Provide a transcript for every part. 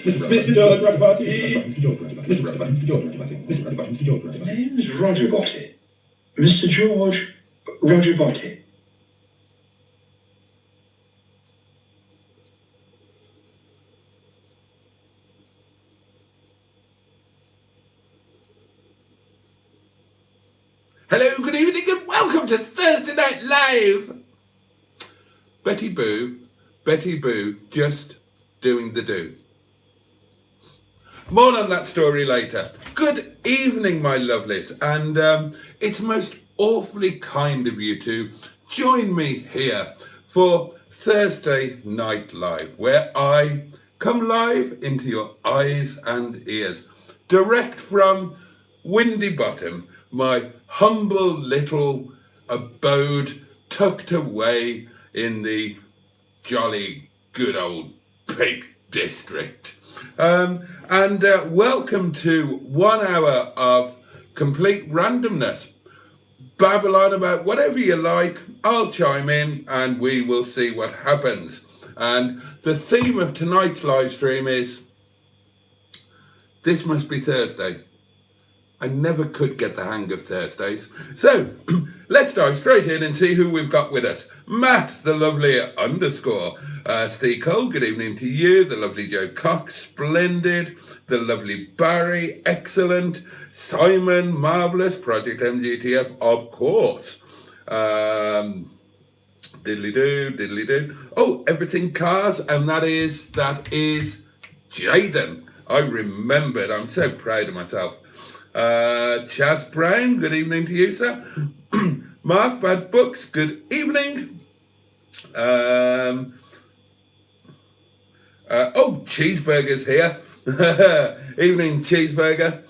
Mr. Boaty. Name's Roger Boaty. Mr. George Roger Boaty. Hello, good evening and welcome to Thursday Night Live. Betty Boo, just doing the do. More on that story later. Good evening, my lovelies, and it's most awfully kind of you to join me here for Thursday Night Live, where I come live into your eyes and ears, direct from Windy Bottom, my humble little abode tucked away in the jolly good old Peak District. And welcome to 1 hour of complete randomness. Babble on about whatever you like, I'll chime in and we will see what happens. And the theme of tonight's live stream is, this must be Thursday. I never could get the hang of Thursdays. So, let's dive straight in and see who we've got with us. Matt, the lovely underscore. Steve Cole, good evening to you. The lovely Joe Cox, splendid. The lovely Barry, excellent. Simon, marvellous. Project MGF, of course. Diddly-doo. Oh, everything cars, and that is Jaden. I remembered. I'm so proud of myself. Chaz Brown, good evening to you, sir. Mark Bad Books, good evening. Cheeseburger's here. Evening, Cheeseburger.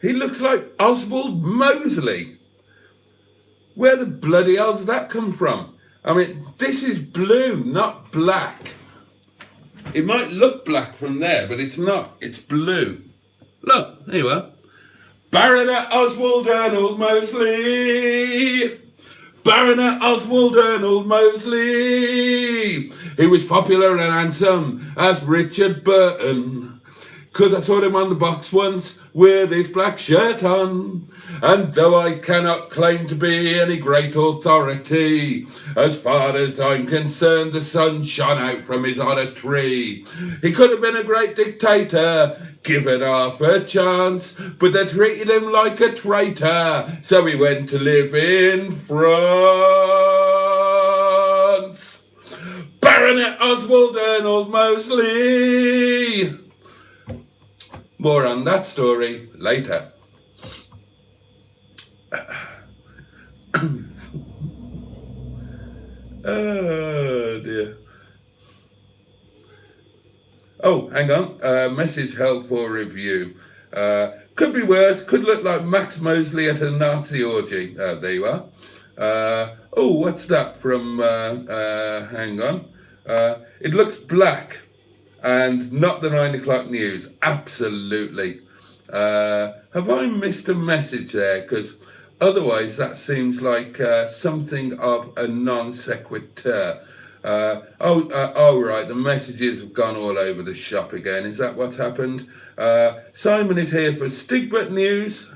He looks like Oswald Mosley. Where the bloody hell's did that come from? I mean, this is blue, not black. It might look black from there, but it's not. It's blue. Look, there you are. Baronet Oswald Ernald Mosley. Baronet Oswald Ernald Mosley. He was popular and handsome as Richard Burton. 'Cause I saw him on the box once with his black shirt on. And though I cannot claim to be any great authority, as far as I'm concerned, the sun shone out from his otter tree. He could have been a great dictator, given half a chance, but they treated him like a traitor, so he went to live in France. Baronet Oswald Ernald Mosley. More on that story later. Oh dear. Oh, hang on. Message held for review. Could be worse. Could look like Max Mosley at a Nazi orgy. There you are. What's that from? Hang on. It looks black. And not the 9 o'clock news. Absolutely. Have I missed a message there? Because otherwise that seems like something of a non sequitur. Right, the messages have gone all over the shop again. Is that what's happened? Simon is here for Stigbürt news.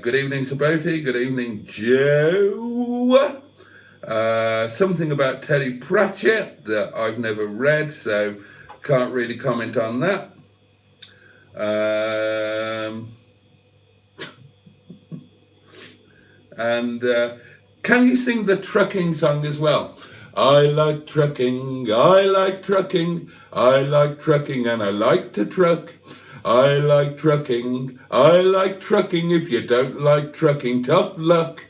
Good evening, Boaty. Good evening, Joe. Something about Terry Pratchett that I've never read, so can't really comment on that. Can you sing the trucking song as well? I like trucking, I like trucking, I like trucking and I like to truck. I like trucking, I like trucking. If you don't like trucking, tough luck.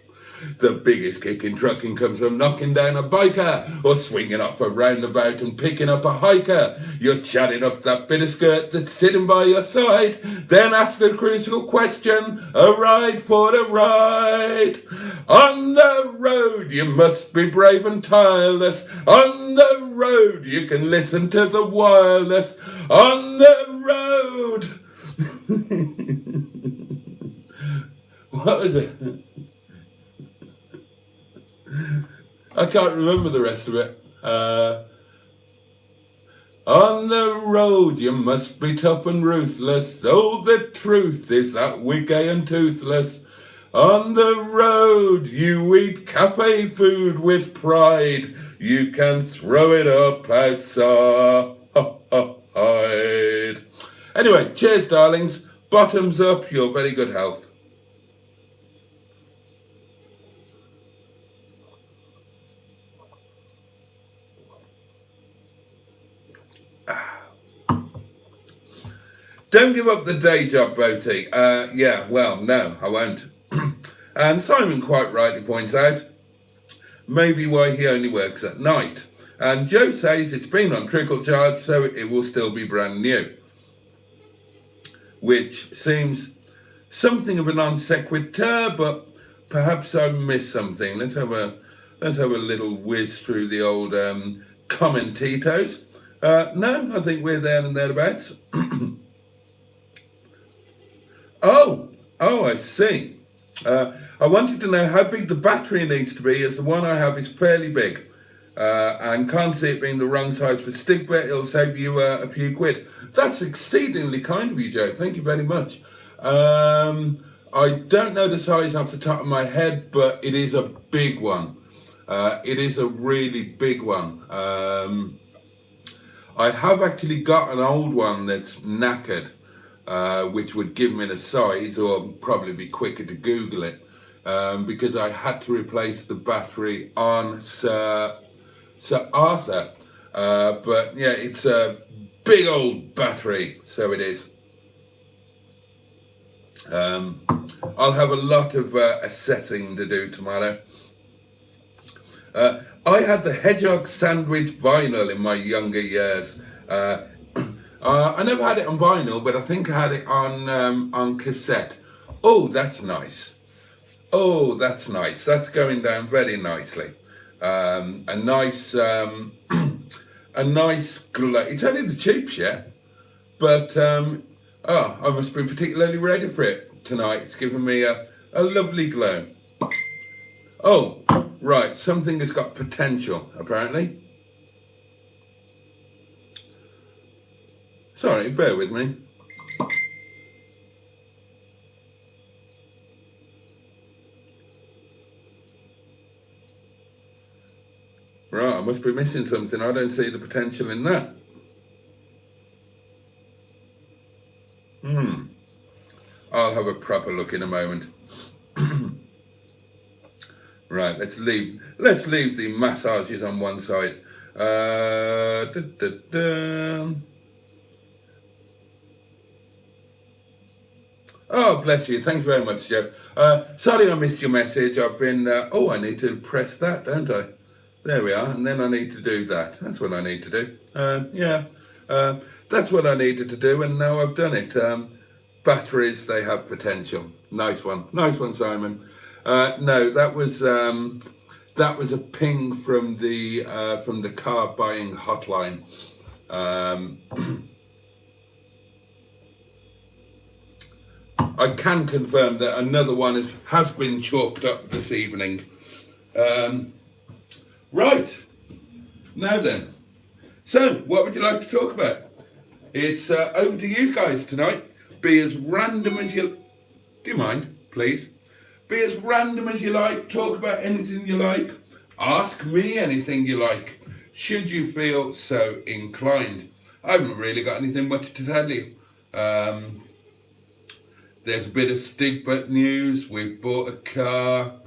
The biggest kick in trucking comes from knocking down a biker or swinging off a roundabout and picking up a hiker. You're chatting up that bit of skirt that's sitting by your side. Then ask the crucial question, a ride for the ride. On the road you must be brave and tireless. On the road you can listen to the wireless. On the road. What was it? I can't remember the rest of it. On the road you must be tough and ruthless, though the truth is that we're gay and toothless. On the road you eat cafe food with pride, you can throw it up outside. Anyway, cheers darlings, bottoms up, your very good health. Don't give up the day job, Boaty. Yeah, well, no, I won't. And Simon quite rightly points out, maybe why he only works at night. And Joe says it's been on trickle charge, so it will still be brand new. Which seems something of a non sequitur, but perhaps I missed something. Let's have a little whiz through the old commentitos. No, I think we're there and thereabouts. Oh, I see. I wanted to know how big the battery needs to be, as the one I have is fairly big. And can't see it being the wrong size for Stigbürt. It'll save you a few quid. That's exceedingly kind of you, Joe. Thank you very much. I don't know the size off the top of my head, but it is a big one. It is a really big one. I have actually got an old one that's knackered, which would give me the size, or probably be quicker to Google it, because I had to replace the battery on Sir Arthur. But yeah, it's a big old battery, so it is. I'll have a lot of assessing to do tomorrow. I had the Hedgehog Sandwich vinyl in my younger years. I never had it on vinyl, but I think I had it on cassette. Oh, that's nice. Oh, that's nice. That's going down very nicely. A nice glow. It's only the cheap shit, but I must be particularly ready for it tonight. It's giving me a lovely glow. Oh, right. Something has got potential, apparently. Sorry, bear with me. Right, I must be missing something. I don't see the potential in that. I'll have a proper look in a moment. Right, let's leave the massages on one side. Oh, bless you. Thank you very much, Joe. Sorry I missed your message. I've been... I need to press that, don't I? There we are. And then I need to do that. That's what I need to do. That's what I needed to do, and now I've done it. Batteries, they have potential. Nice one. Nice one, Simon. No, that was a ping from the car buying hotline. I can confirm that another one has been chalked up this evening. Right, now then. So, what would you like to talk about? It's over to you guys tonight. Be as random as you... Do you mind, please? Be as random as you like. Talk about anything you like. Ask me anything you like, should you feel so inclined. I haven't really got anything much to tell you. There's a bit of Stigbürt news. We've bought a car.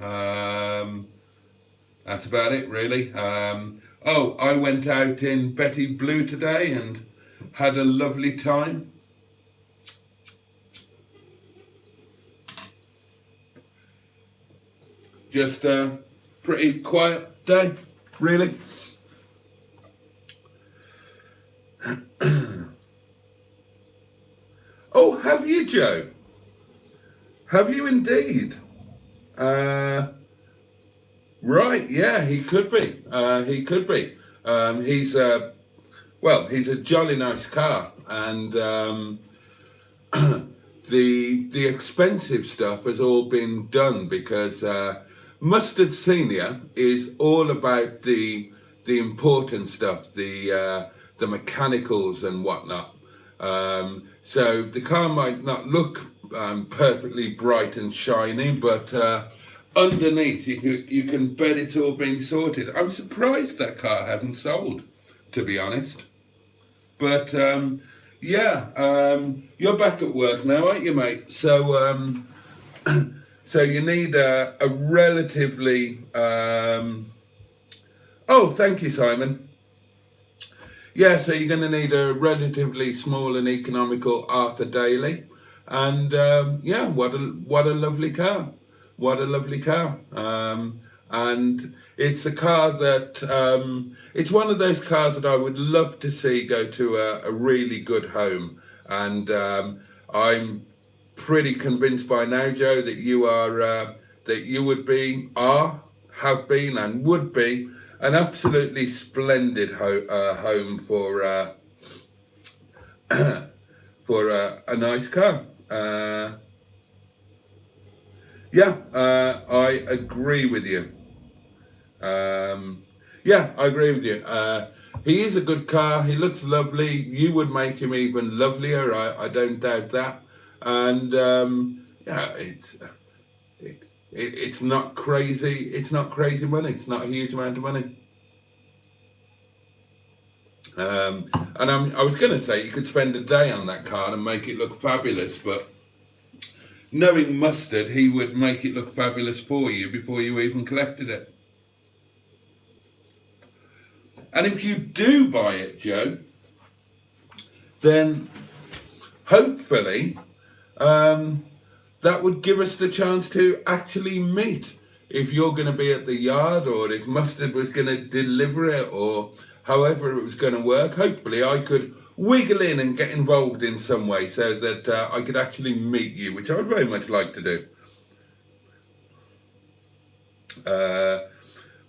That's about it, really. I went out in Betty Blue today and had a lovely time. Just a pretty quiet day, really. Oh, have you, Joe? Have you indeed? Right, yeah, he could be. He could be. He's a jolly nice car, and the expensive stuff has all been done because Mustard Senior is all about the important stuff, the mechanicals and whatnot. So the car might not look perfectly bright and shiny, but underneath you can bet it's all been sorted. I'm surprised that car hasn't sold, to be honest. But you're back at work now, aren't you, mate? So so you need a relatively oh, thank you, Simon. Yeah, so you're going to need a relatively small and economical Arthur Daly, and yeah, what a lovely car, what a lovely car. And it's a car that it's one of those cars that I would love to see go to a really good home, and I'm pretty convinced by now, Joe, that you are that you would be, have been, and would be an absolutely splendid home for for a nice car. Yeah, I agree with you. Yeah, I agree with you. He is a good car. He looks lovely. You would make him even lovelier. I don't doubt that. And yeah, it's not crazy. It's not crazy money. It's not a huge amount of money. And I was going to say you could spend a day on that car and make it look fabulous, but knowing Mustard, he would make it look fabulous for you before you even collected it. And if you do buy it, Joe, then hopefully that would give us the chance to actually meet. If you're going to be at the yard, or if Mustard was going to deliver it, or however it was going to work, hopefully I could wiggle in and get involved in some way so that I could actually meet you, which I would very much like to do.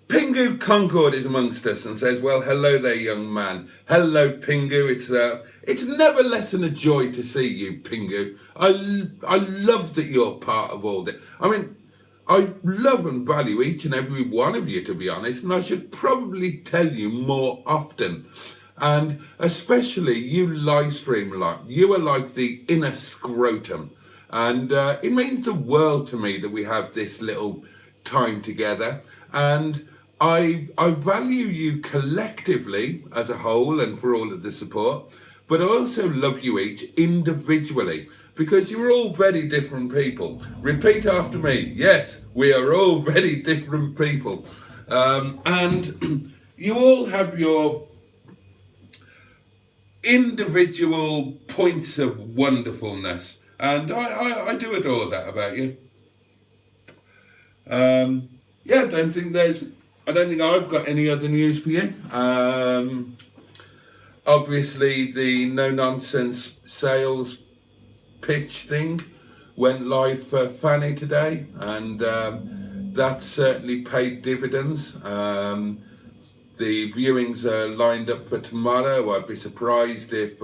Pingu Concord is amongst us and says, well, hello there, young man. Hello, Pingu. It's never less than a joy to see you, Pingu. I love that you're part of all this. I mean, I love and value each and every one of you, to be honest, and I should probably tell you more often. And especially you live stream lot. You are like the inner scrotum. And it means the world to me that we have this little time together. And I value you collectively as a whole and for all of the support, but I also love you each individually because you're all very different people. Repeat after me. Yes, we are all very different people. And you all have your individual points of wonderfulness. And I do adore that about you. Yeah, I don't think I've got any other news for you. Obviously, the no-nonsense sales pitch thing went live for Fanny today, and that certainly paid dividends. The viewings are lined up for tomorrow. I'd be surprised if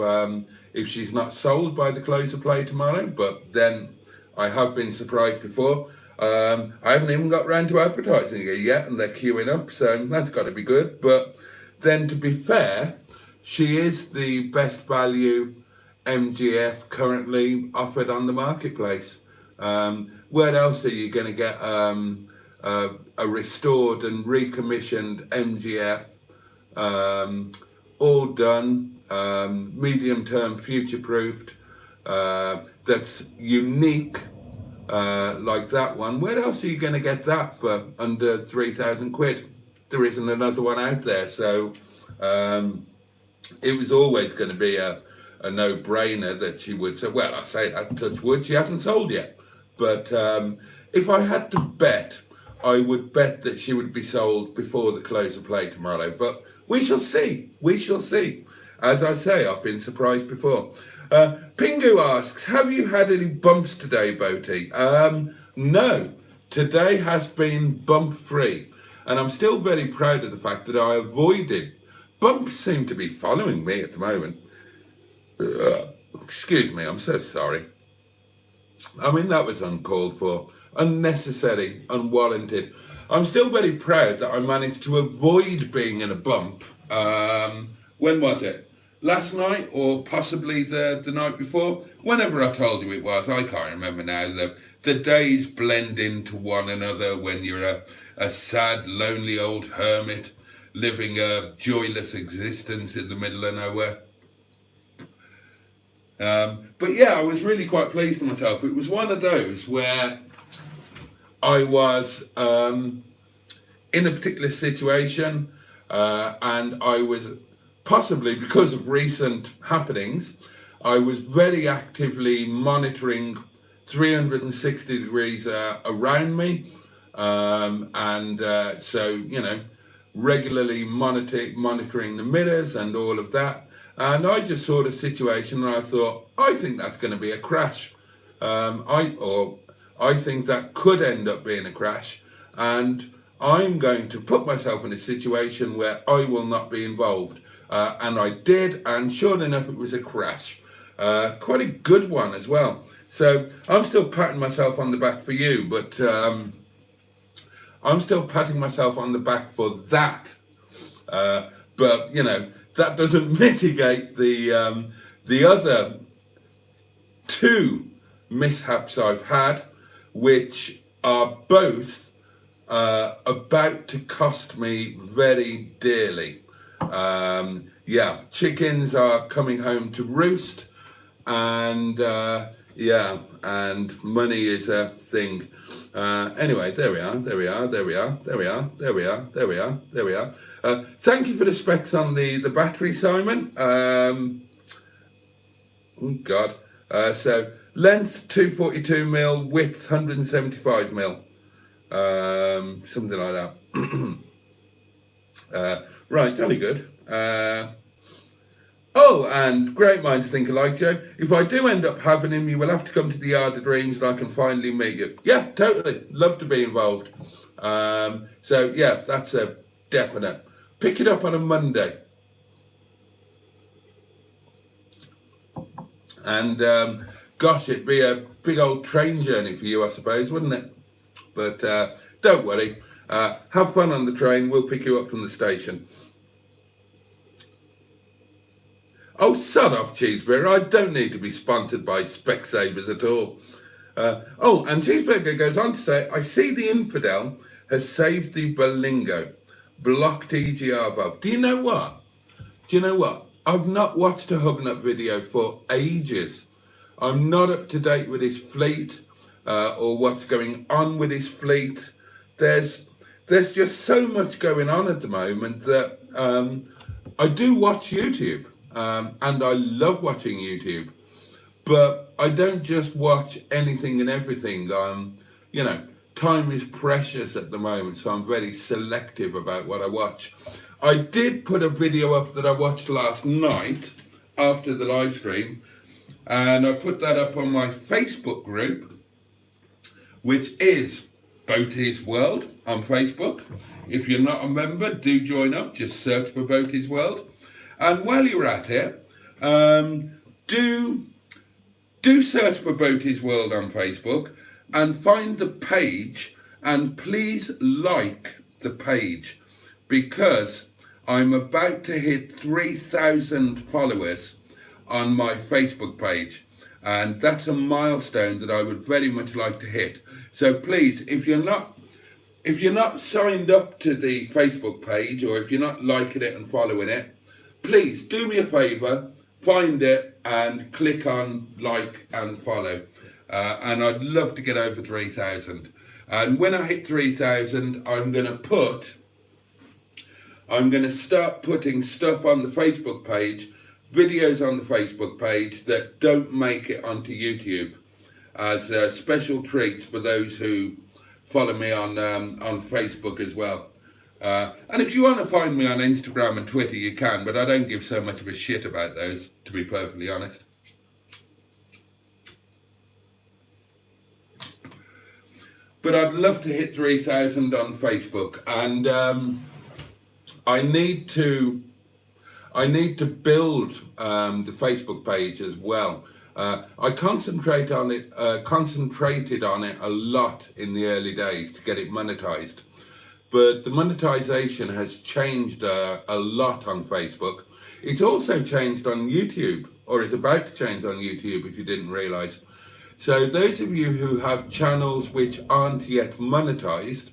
she's not sold by the close of play tomorrow, but then I have been surprised before. I haven't even got round to advertising it yet, and they're queuing up, so that's got to be good. But then, to be fair, she is the best value MGF currently offered on the marketplace. Where else are you going to get a restored and recommissioned MGF, all done, medium-term future-proofed, that's unique? Like that one. Where else are you going to get that for under 3,000 quid? There isn't another one out there, so it was always going to be a no-brainer that she would say, well, I say that, touch wood, she hasn't sold yet, but if I had to bet, I would bet that she would be sold before the close of play tomorrow, but we shall see, As I say, I've been surprised before. Pingu asks, have you had any bumps today, Boaty? No, today has been bump free, and I'm still very proud of the fact that I avoided. Bumps seem to be following me at the moment. Excuse me, I'm so sorry. I mean, that was uncalled for, unnecessary, unwarranted. I'm still very proud that I managed to avoid being in a bump. When was it? Last night, or possibly the night before? Whenever I told you it was, I can't remember now. The days blend into one another when you're a sad, lonely old hermit living a joyless existence in the middle of nowhere. But yeah, I was really quite pleased with myself. It was one of those where I was in a particular situation, and I was possibly because of recent happenings, I was very actively monitoring 360 degrees around me, so, you know, regularly monitoring the mirrors and all of that. And I just saw the situation and I thought, I think that's going to be a crash. I think that could end up being a crash, and I'm going to put myself in a situation where I will not be involved. And I did, and sure enough, it was a crash. Quite a good one as well. So I'm still patting myself on the back for you, but I'm still patting myself on the back for that. But, you know, that doesn't mitigate the other two mishaps I've had, which are both about to cost me very dearly. Yeah, chickens are coming home to roost, and yeah, and money is a thing. Anyway, there we are. Thank you for the specs on the battery, Simon. Oh God. So length 242mm, width 175mm, something like that. Right, jolly good. Oh, and great minds think alike, Joe. If I do end up having him, you will have to come to the Yard of Dreams and I can finally meet you. Yeah, totally. Love to be involved. So, yeah, that's a definite. Pick it up on a Monday. And, gosh, it'd be a big old train journey for you, I suppose, wouldn't it? But don't worry. Have fun on the train. We'll pick you up from the station. Oh, son off, Cheeseburger. I don't need to be sponsored by Specsavers at all. Oh, and Cheeseburger goes on to say, I see the infidel has saved the Berlingo. Blocked EGR valve. Do you know what? I've not watched a Hubnut video for ages. I'm not up to date with his fleet or what's going on with his fleet. There's just so much going on at the moment that I do watch YouTube. And I love watching YouTube, but I don't just watch anything and everything. You know, time is precious at the moment, so I'm very selective about what I watch. I did put a video up that I watched last night after the live stream, and I put that up on my Facebook group, which is Boaty's World on Facebook. If you're not a member, do join up. Just search for Boaty's World. And while you're at it, do search for Boaty's World on Facebook and find the page, and please like the page, because I'm about to hit 3,000 followers on my Facebook page, and that's a milestone that I would very much like to hit. So please, if you're not signed up to the Facebook page, or if you're not liking it and following it, please do me a favour, find it and click on like and follow. And I'd love to get over 3,000. And when I hit 3,000, I'm going to start putting stuff on the Facebook page, videos on the Facebook page that don't make it onto YouTube, as special treats for those who follow me on Facebook as well. And if you want to find me on Instagram and Twitter, you can, but I don't give so much of a shit about those, to be perfectly honest. But I'd love to hit 3,000 on Facebook, and I need to build the Facebook page as well. I concentrated on it a lot in the early days to get it monetized. but the monetization has changed a lot on Facebook. It's also changed on YouTube, or is about to change on YouTube if you didn't realize. So those of you who have channels which aren't yet monetized,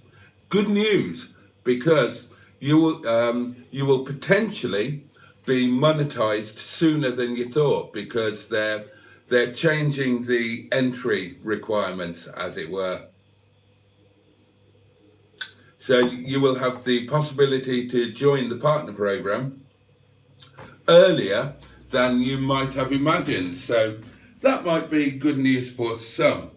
good news, because you will potentially be monetized sooner than you thought, because they're changing the entry requirements, as it were. So you will have the possibility to join the partner program earlier than you might have imagined. So that might be good news for some.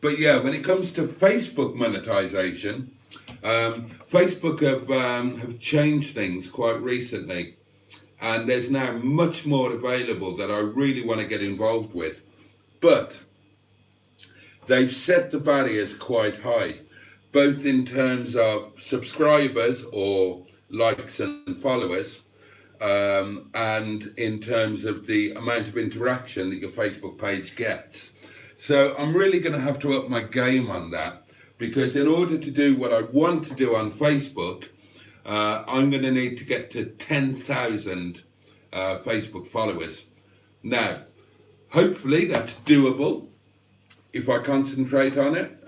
But yeah, when it comes to Facebook monetization, Facebook have changed things quite recently, and there's now much more available that I really want to get involved with. But they've set the barriers quite high, both in terms of subscribers or likes and followers, and in terms of the amount of interaction that your Facebook page gets. So I'm really going to have to up my game on that, because in order to do what I want to do on Facebook, I'm going to need to get to 10,000 Facebook followers. Now, hopefully that's doable if I concentrate on it.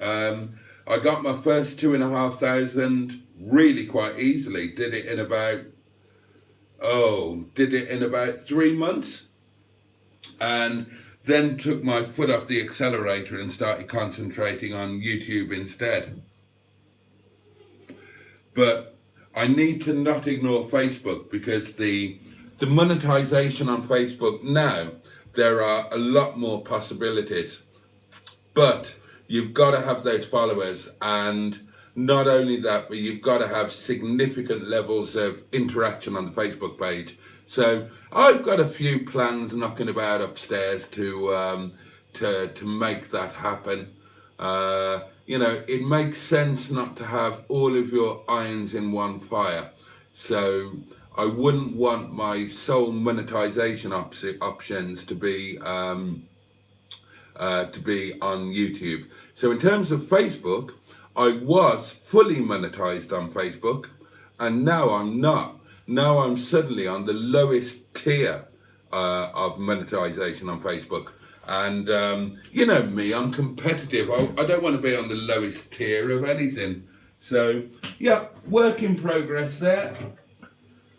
I got my first 2,500 really quite easily. Did it in about 3 months, and then took my foot off the accelerator and started concentrating on YouTube instead. But I need to not ignore Facebook, because the monetization on Facebook now, there are a lot more possibilities. But you've got to have those followers, and not only that, but you've got to have significant levels of interaction on the Facebook page. So I've got a few plans knocking about upstairs to make that happen. You know, it makes sense not to have all of your irons in one fire. So I wouldn't want my sole monetization options to be on YouTube. So in terms of Facebook, I was fully monetized on Facebook, and now I'm not. Now I'm suddenly on the lowest tier of monetization on Facebook. And you know me, I'm competitive. I don't want to be on the lowest tier of anything. So yeah, work in progress there.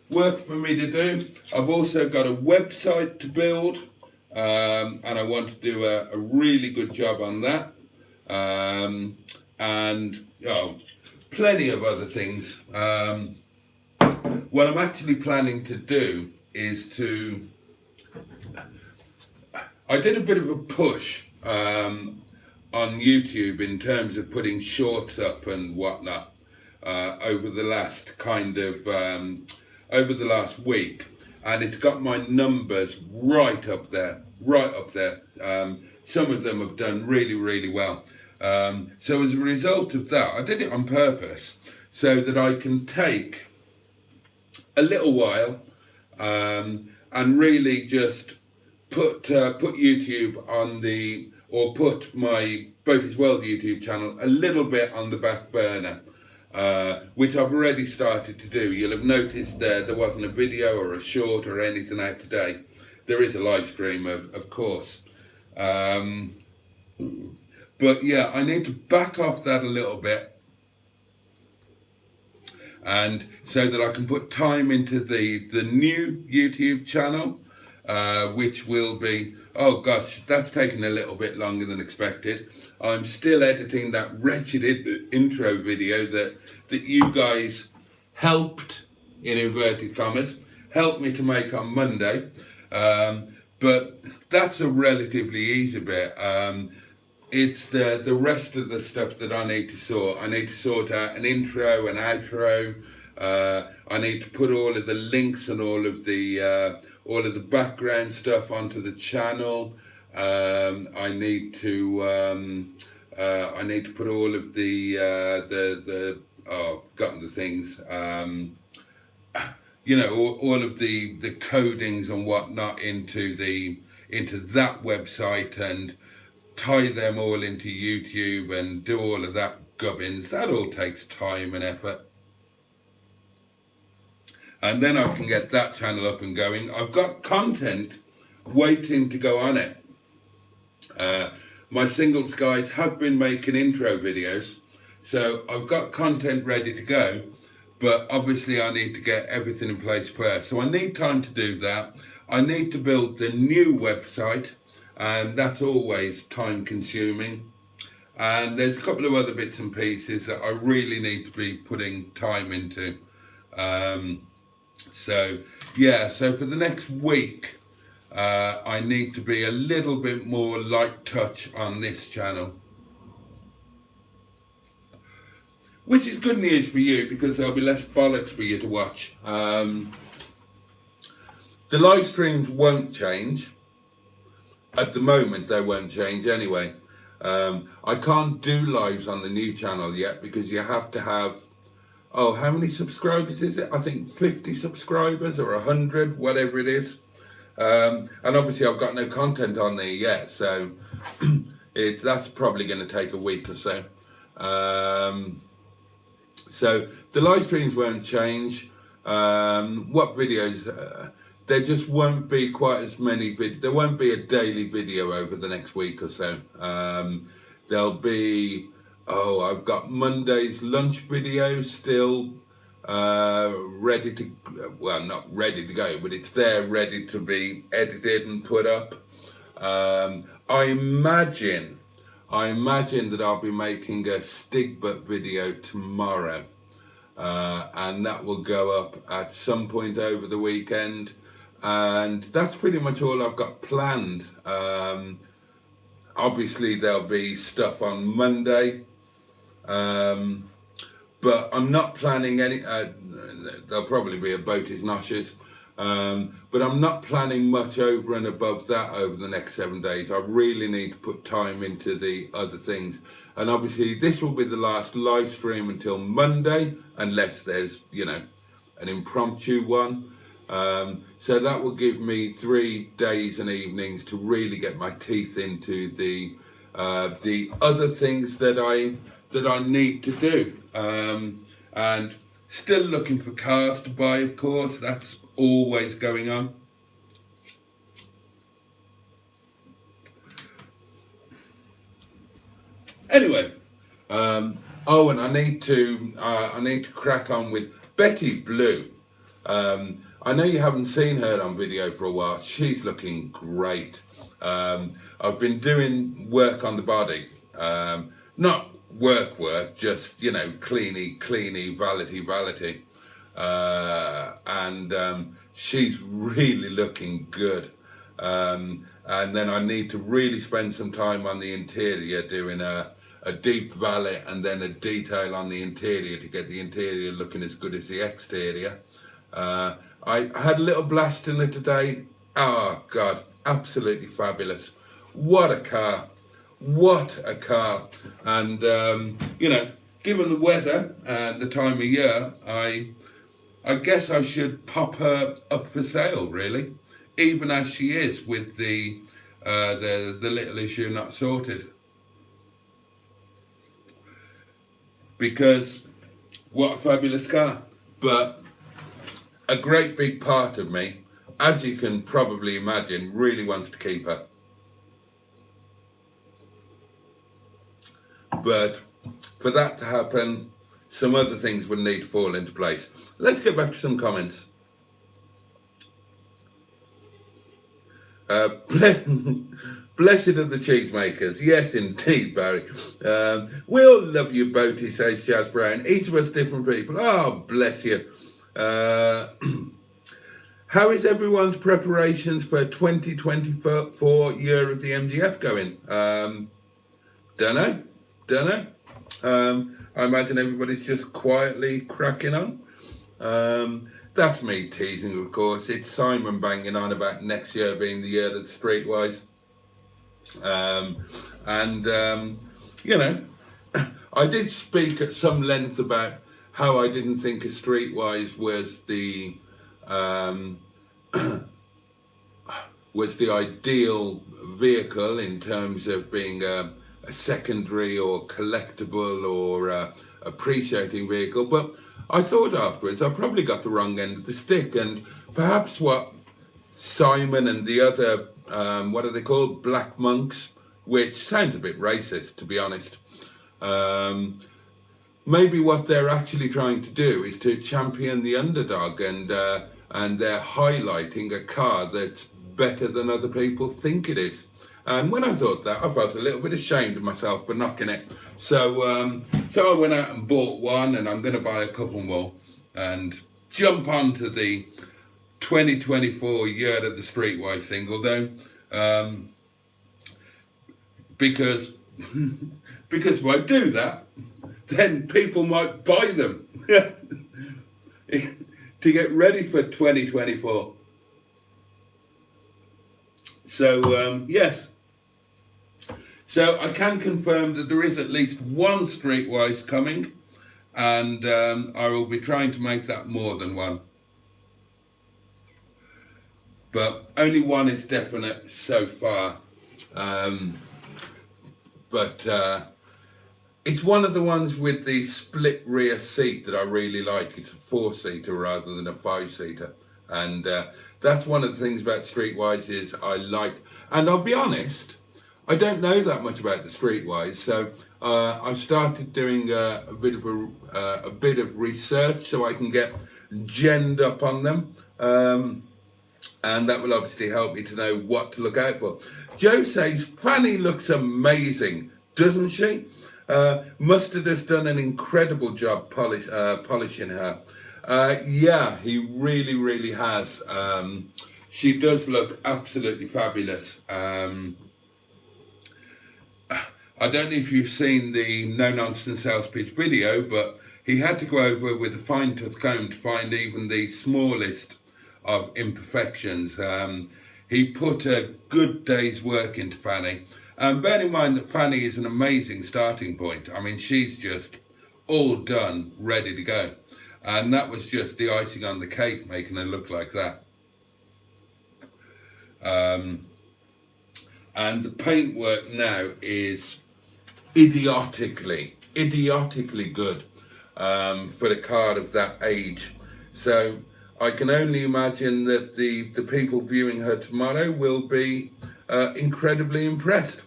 Work for me to do. I've also got a website to build, and I want to do a really good job on that. And plenty of other things. What I'm actually planning to do is I did a bit of a push on YouTube in terms of putting shorts up and whatnot over the last over the last week, and it's got my numbers right up there. Some of them have done really, really well. So as a result of that, I did it on purpose so that I can take a little while and really just put YouTube on put my Boaty's World YouTube channel a little bit on the back burner, which I've already started to do. You'll have noticed there wasn't a video or a short or anything out today. There is a live stream, of course. But yeah, I need to back off that a little bit, and so that I can put time into the new YouTube channel, which will be, oh gosh, that's taken a little bit longer than expected. I'm still editing that wretched intro video that you guys helped, in inverted commas, helped me to make on Monday. But that's a relatively easy bit. It's the rest of the stuff that I need to sort. I need to sort out an intro, an outro. I need to put all of the links and all of the background stuff onto the channel. I need to put all of the I've forgotten the things. You know, all of the codings and whatnot into that website, tie them all into YouTube and do all of that gubbins. That all takes time and effort. And then I can get that channel up and going. I've got content waiting to go on it. My singles guys have been making intro videos, so I've got content ready to go, but obviously I need to get everything in place first. So I need time to do that. I need to build the new website, and that's always time consuming. And there's a couple of other bits and pieces that I really need to be putting time into. So yeah, so for the next week, I need to be a little bit more light touch on this channel. Which is good news for you, because there'll be less bollocks for you to watch. The live streams won't change. At the moment, they won't change anyway. I can't do lives on the new channel yet, because you have to have, oh, how many subscribers is it? I think 50 subscribers or 100, whatever it is. And obviously I've got no content on there yet, so that's probably going to take a week or so. So the live streams won't change. What videos? There just won't be quite as many there won't be a daily video over the next week or so. There'll be, oh, I've got Monday's lunch video still ready to, well, not ready to go, but it's there ready to be edited and put up. I imagine that I'll be making a Stigbürt video tomorrow, and that will go up at some point over the weekend. And that's pretty much all I've got planned. Obviously there'll be stuff on Monday, but I'm not planning any, there'll probably be a Boaty's Noshes, but I'm not planning much over and above that over the next 7 days. I really need to put time into the other things. And obviously this will be the last live stream until Monday, unless there's, you know, an impromptu one. So that will give me 3 days and evenings to really get my teeth into the other things that I need to do. And still looking for cars to buy, of course. That's always going on. Anyway, oh, and I need to crack on with Betty Blue. I know you haven't seen her on video for a while. She's looking great. I've been doing work on the body, not work, just, you know, cleany, vality. And she's really looking good. And then I need to really spend some time on the interior, doing a deep valet and then a detail on the interior to get the interior looking as good as the exterior. I had a little blast in it today. Oh God, absolutely fabulous. What a car. What a car. And you know, given the weather and the time of year, I guess I should pop her up for sale, really, even as she is, with the little issue not sorted. Because what a fabulous car. But a great big part of me, as you can probably imagine, really wants to keep her. But for that to happen, some other things would need to fall into place. Let's get back to some comments. Blessed are the cheesemakers. Yes, indeed, Barry. We all love you, Boaty, says Jazz Brown. Each of us different people. Oh, bless you. How is everyone's preparations for 2024 year of the MGF going? Don't know. I imagine everybody's just quietly cracking on. That's me teasing, of course. It's Simon banging on about next year being the year that's streetwise. You know, I did speak at some length about how I didn't think a streetwise was the was the ideal vehicle in terms of being a secondary or collectible or appreciating vehicle, but I thought afterwards I probably got the wrong end of the stick, and perhaps what Simon and the other, what are they called, black monks, which sounds a bit racist to be honest, maybe what they're actually trying to do is to champion the underdog, and they're highlighting a car that's better than other people think it is. And when I thought that, I felt a little bit ashamed of myself for knocking it. So I went out and bought one, and I'm going to buy a couple more and jump onto the 2024 Year of the Streetwise thing. Although, because if I do that, then people might buy them to get ready for 2024. So yes. So I can confirm that there is at least one Streetwise coming, and I will be trying to make that more than one. But only one is definite so far. But it's one of the ones with the split rear seat that I really like. It's a 4-seater rather than a 5-seater. And that's one of the things about Streetwise is I like, and I'll be honest, I don't know that much about the Streetwise, so I've started doing a bit of research so I can get genned up on them, and that will obviously help me to know what to look out for. Joe says Fanny looks amazing, doesn't she? Mustard has done an incredible job polishing her. Yeah, he really has. She does look absolutely fabulous. I don't know if you've seen the No Nonsense Sales Pitch video, but he had to go over with a fine tooth comb to find even the smallest of imperfections. He put a good day's work into Fanny. And bear in mind that Fanny is an amazing starting point. I mean, she's just all done, ready to go. And that was just the icing on the cake, making her look like that. And the paintwork now is idiotically good for a car of that age. So I can only imagine that the people viewing her tomorrow will be incredibly impressed.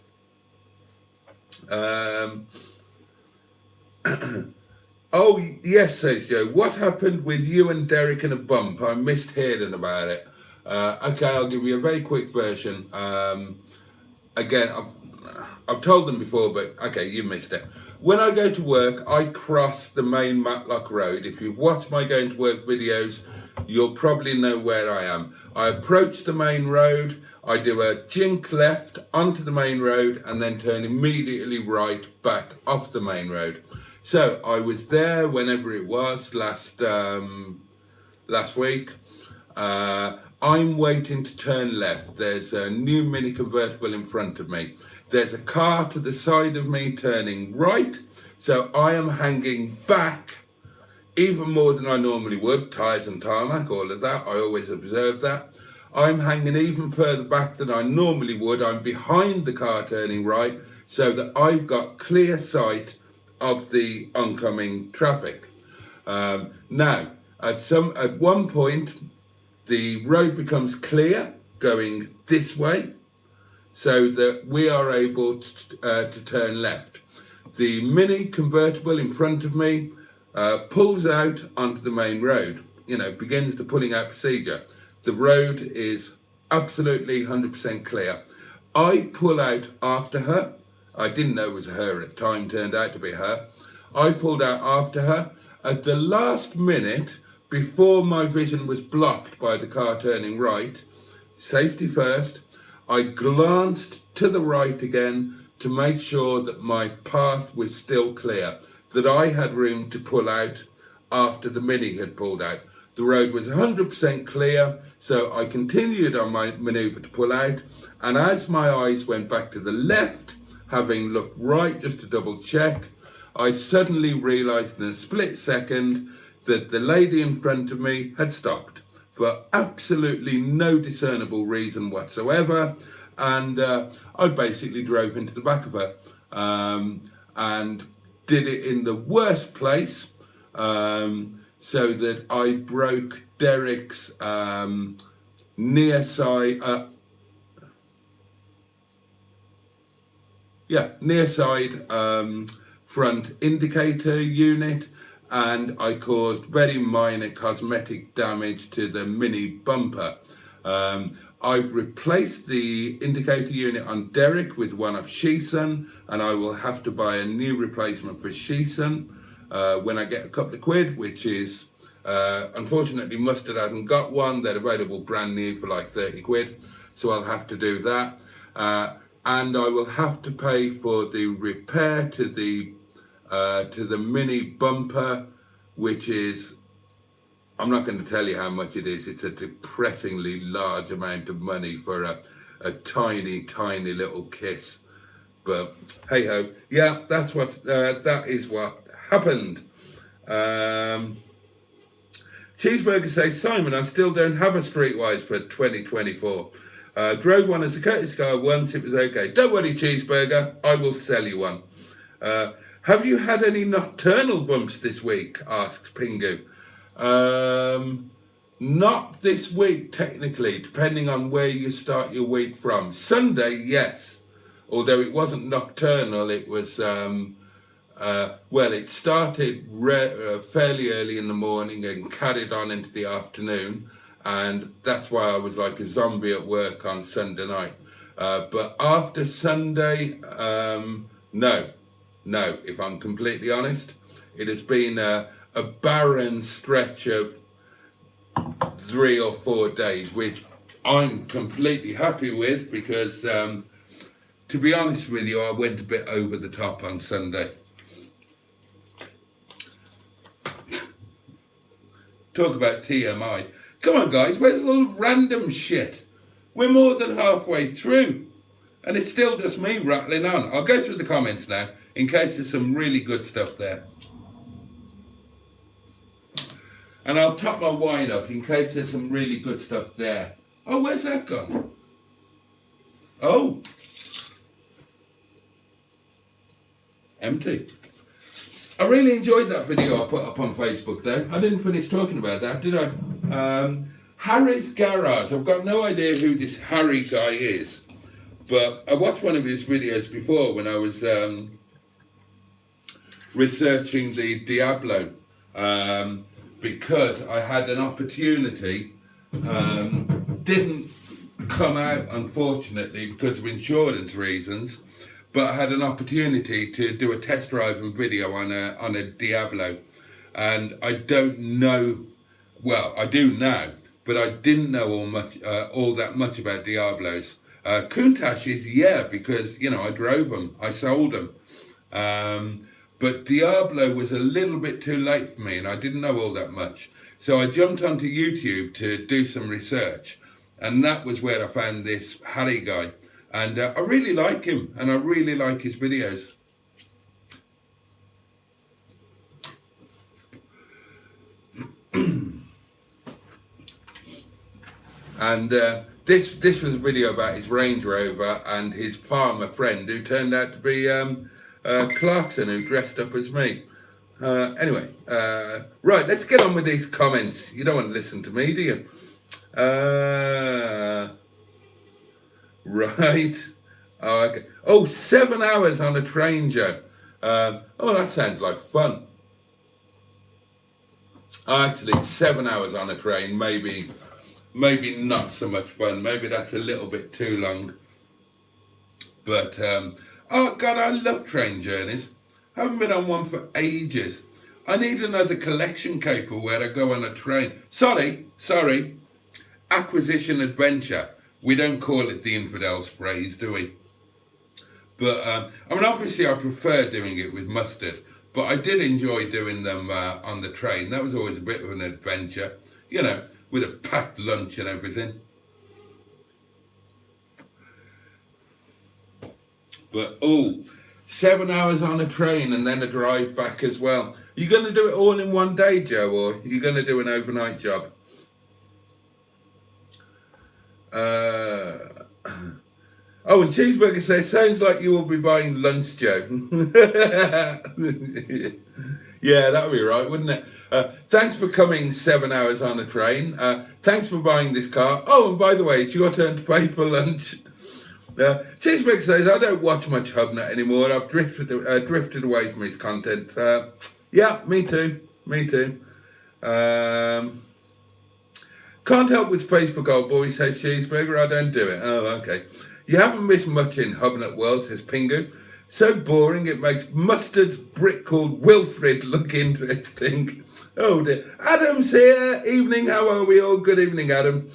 Oh yes, says Joe, what happened with you and Derek in a bump? I missed hearing about it. Okay, I'll give you a very quick version. Again, I've told them before, but okay, you missed it. When I go to work, I cross the main Matlock Road. If you've watched my going to work videos, you'll probably know where I am. I approach the main road, I do a jink left onto the main road, and then turn immediately right back off the main road. So I was there whenever it was last week. I'm waiting to turn left. There's a new mini convertible in front of me. There's a car to the side of me turning right. So I am hanging back even more than I normally would. Tyres and tarmac, all of that. I always observe that. I'm hanging even further back than I normally would. I'm behind the car turning right so that I've got clear sight of the oncoming traffic. Now, at one point, the road becomes clear going this way so that we are able to turn left. The mini convertible in front of me pulls out onto the main road, begins the pulling out procedure. The road is absolutely 100% clear. I pull out after her. I didn't know it was her at the time, turned out to be her. I pulled out after her. At the last minute, before my vision was blocked by the car turning right, safety first, I glanced to the right again to make sure that my path was still clear, that I had room to pull out after the Mini had pulled out. The road was 100% clear, so I continued on my manoeuvre to pull out, and as my eyes went back to the left, having looked right just to double check, I suddenly realised in a split second that the lady in front of me had stopped. for absolutely no discernible reason whatsoever. And I basically drove into the back of her and did it in the worst place, so that I broke Derek's near side front indicator unit, and I caused very minor cosmetic damage to the mini bumper. I've replaced the indicator unit on Derek with one of Shison, and I will have to buy a new replacement for Shison when I get a couple of quid, which is, unfortunately Mustard hasn't got one. They're available brand new for like 30 quid, so I'll have to do that. And I will have to pay for the repair to the mini bumper, which is, I'm not going to tell you how much it is. It's a depressingly large amount of money for a tiny, tiny little kiss. But hey ho, yeah, that's what that is what happened. Cheeseburger says, Simon, I still don't have a Streetwise for 2024. Drove one as a courtesy car once, it was okay. Don't worry, Cheeseburger, I will sell you one. Have you had any nocturnal bumps this week? Asks Pingu. Not this week, technically, depending on where you start your week from. Sunday, yes. Although it wasn't nocturnal, it was, well, it started fairly early in the morning and carried on into the afternoon. And that's why I was like a zombie at work on Sunday night. But after Sunday, no, if I'm completely honest. It has been a barren stretch of 3 or 4 days, which I'm completely happy with because, to be honest with you, I went a bit over the top on Sunday. Talk about TMI. Come on, guys, where's all the random shit? We're more than halfway through, and it's still just me rattling on. I'll go through the comments now, in case there's some really good stuff there. And I'll top my wine up in case there's some really good stuff there. Oh, where's that gone? Oh. Empty. I really enjoyed that video I put up on Facebook though. I didn't finish talking about that, did I? Harry's Garage. I've got no idea who this Harry guy is. But I watched one of his videos before when I was researching the Diablo. Because I had an opportunity, didn't come out unfortunately because of insurance reasons, but I had an opportunity to do a test drive and video on a Diablo, and I don't know, well I do now, but I didn't know all that much about Diablos. Countach's, yeah, because you know I drove them, I sold them. But Diablo was a little bit too late for me and I didn't know all that much. So I jumped onto YouTube to do some research, and that was where I found this Harry guy. And I really like him and I really like his videos. And this was a video about his Range Rover and his farmer friend who turned out to be Clarkson, who dressed up as me. Anyway, right, let's get on with these comments. You don't want to listen to me, do you? Right. Oh, okay. Oh, 7 hours on a train, Joe. Oh, that sounds like fun. Actually, 7 hours on a train, maybe not so much fun. Maybe that's a little bit too long. But, oh God, I love train journeys. Haven't been on one for ages. I need another collection caper where I go on a train. Sorry. Acquisition adventure. We don't call it the infidels phrase, do we? But, I mean, obviously I prefer doing it with Mustard, but I did enjoy doing them on the train. That was always a bit of an adventure, you know, with a packed lunch and everything. But, oh, 7 hours on a train and then a drive back as well. You going to do it all in one day, Joe, or are you going to do an overnight job? Oh, and Cheeseburger says, sounds like you will be buying lunch, Joe. Yeah, that would be right, wouldn't it? Thanks for coming 7 hours on a train. Thanks for buying this car. Oh, and by the way, it's your turn to pay for lunch. Cheeseburger says, I don't watch much HubNet anymore. I've drifted away from his content. Yeah, me too. Me too. Can't help with Facebook, old boy, says Cheeseburger. I don't do it. Oh, okay. You haven't missed much in HubNet world, says Pingu. So boring it makes Mustard's brick called Wilfred look interesting. Oh dear. Adam's here. Evening, how are we all? Good evening, Adam.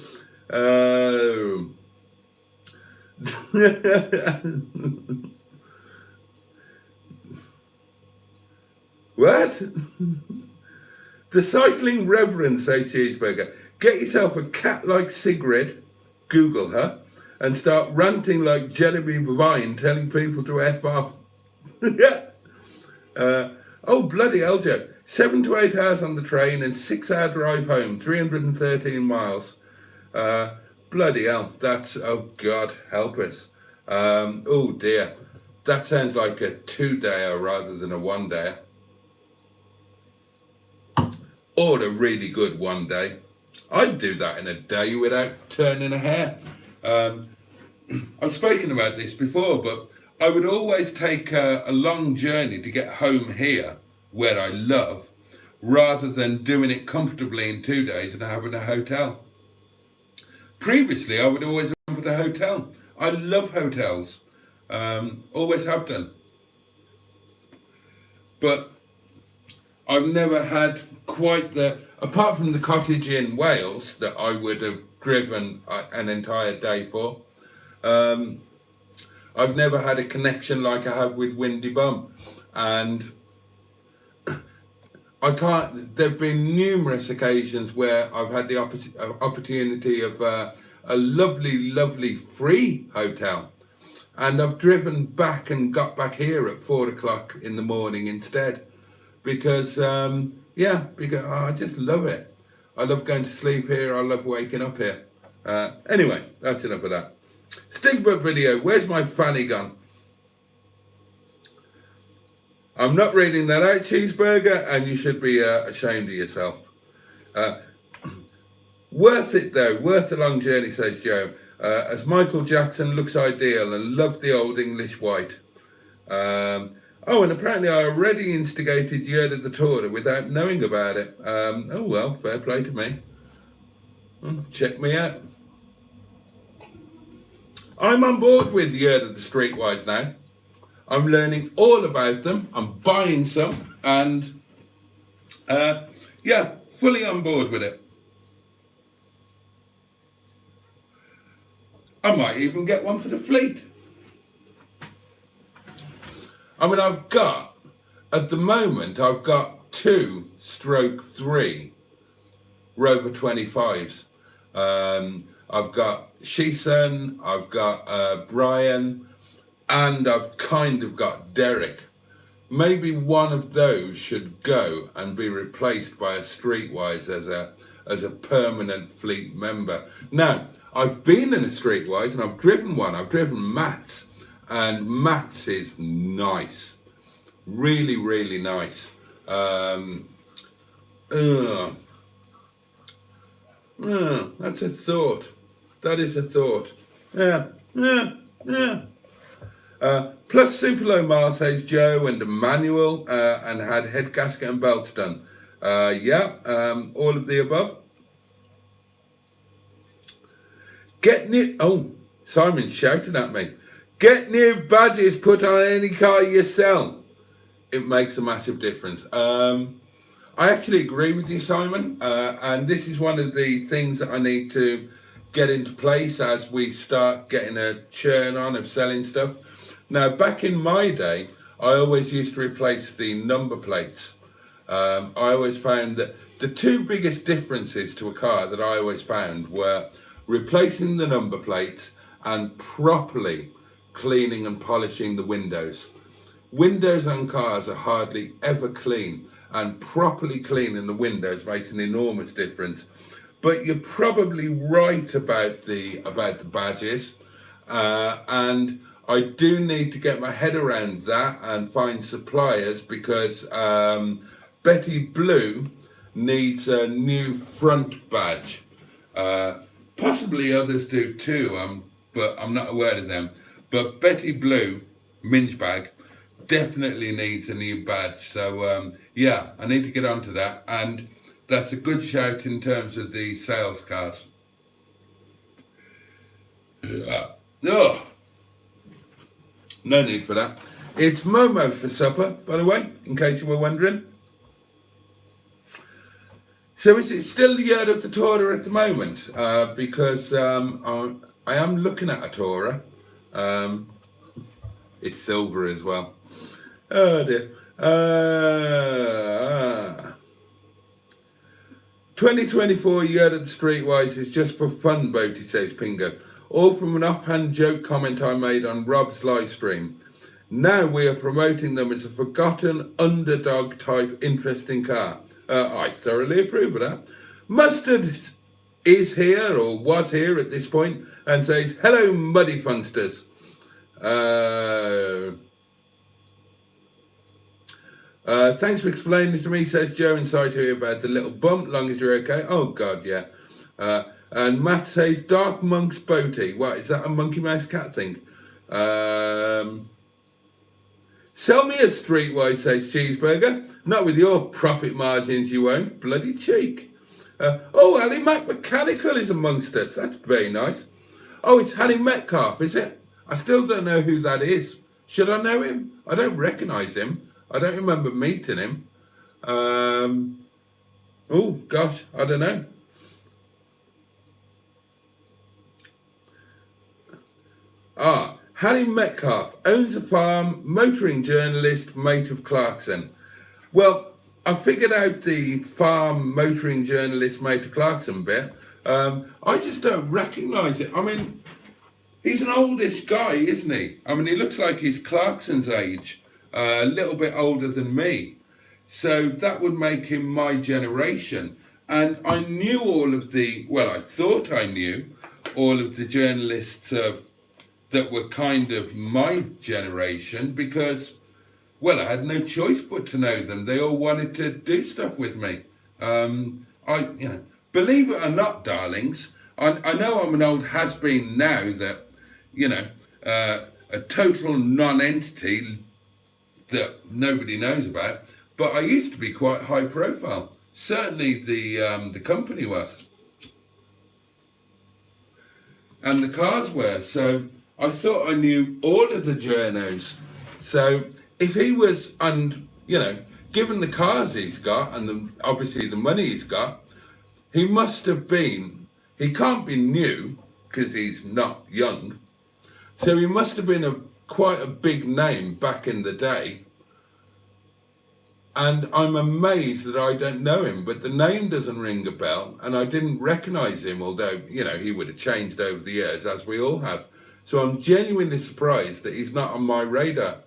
What? The cycling reverend, says Cheeseburger. Get yourself a cat-like Sigrid, Google her, and start ranting like Genevieve Vine, telling people to F off. Oh, bloody hell, Joe. 7 to 8 hours on the train and 6-hour drive home, 313 miles. Bloody hell, that's, oh God, help us. Oh dear, that sounds like a 2-dayer rather than a 1-dayer. Or a really good 1 day. I'd do that in a day without turning a hair. I've spoken about this before, but I would always take a long journey to get home here, where I love, rather than doing it comfortably in 2 days and having a hotel. Previously, I would always have gone for the hotel. I love hotels. Always have done. But I've never had quite the, apart from the cottage in Wales that I would have driven an entire day for, I've never had a connection like I have with Windy Bum. And I can't, there've been numerous occasions where I've had the opportunity of a lovely, lovely free hotel. And I've driven back and got back here at 4 o'clock in the morning instead. Because, because I just love it. I love going to sleep here. I love waking up here. Anyway, that's enough of that. Stigbürt video. Where's my fanny gone? I'm not reading that out, Cheeseburger, and you should be ashamed of yourself. Worth it, though. Worth the long journey, says Joe. As Michael Jackson looks ideal and love the old English white. Oh, and apparently I already instigated Yerda the Torah without knowing about it. Oh, well, fair play to me. Check me out. I'm on board with Yerda the Streetwise now. I'm learning all about them. I'm buying some. And, yeah, fully on board with it. I might even get one for the fleet. I mean, at the moment, I've got 2/3 Rover 25s. I've got Shison, I've got Brian, and I've kind of got Derek. Maybe one of those should go and be replaced by a Streetwise as a permanent fleet member. Now, I've been in a Streetwise and I've driven one. I've driven Matt's. And Matt's is nice, really, really nice. That's a thought. That is a thought. Yeah. Plus super low mile, says Joe, and a manual, and had head gasket and belts done. All of the above. Get new. Oh, Simon's shouting at me. Get new badges put on any car you sell. It makes a massive difference. I actually agree with you, Simon. And this is one of the things that I need to get into place as we start getting a churn on of selling stuff. Now, back in my day, I always used to replace the number plates. I always found that the two biggest differences to a car that I always found were replacing the number plates and properly cleaning and polishing the windows. Windows on cars are hardly ever clean, and properly cleaning the windows makes an enormous difference. but you're probably right about the badges, and I do need to get my head around that and find suppliers, because Betty Blue needs a new front badge. Possibly others do too, but I'm not aware of them. But Betty Blue, Minge Bag, definitely needs a new badge. So yeah, I need to get onto that, and that's a good shout in terms of the sales cars. Oh, no need for that. It's Momo for supper, by the way, in case you were wondering. So is it still the year of the Tourer at the moment? Because I am looking at a Tourer. It's silver as well. Oh dear. 2024 year of the Streetwise is just for fun, Boaty, says Pingo. All from an offhand joke comment I made on Rob's live stream. Now we are promoting them as a forgotten underdog type interesting car. I thoroughly approve of that. Mustard is here, or was here at this point, and says, hello muddy funsters. Thanks for explaining to me, says Joe inside here, about the little bump, long as you're okay. Oh God, yeah. And Matt says, Dark Monk's Boaty. What, is that a monkey mouse cat thing? Sell me a Streetwise, says Cheeseburger. Not with your profit margins, you won't. Bloody cheek. Oh, Ali Mac Mechanical is amongst us. That's very nice. Oh, it's Harry Metcalf, is it? I still don't know who that is. Should I know him? I don't recognise him. I don't remember meeting him. Oh, gosh, I don't know. Harry Metcalf owns a farm, motoring journalist, mate of Clarkson. Well, I figured out the farm, motoring journalist, mate of Clarkson bit. I just don't recognise it. I mean, he's an oldish guy, isn't he? I mean, he looks like he's Clarkson's age, a little bit older than me. So that would make him my generation. And I knew all of the, well, I thought I knew all of the journalists that were kind of my generation, because, well, I had no choice but to know them. They all wanted to do stuff with me. Believe it or not, darlings, I know I'm an old has-been now that, a total non-entity that nobody knows about, but I used to be quite high profile. Certainly the company was. And the cars were, so I thought I knew all of the journos. So if he was, given the cars he's got and obviously the money he's got, he must have been, he can't be new because he's not young. So he must have been quite a big name back in the day. And I'm amazed that I don't know him, but the name doesn't ring a bell, and I didn't recognise him, although, he would have changed over the years, as we all have. So I'm genuinely surprised that he's not on my radar.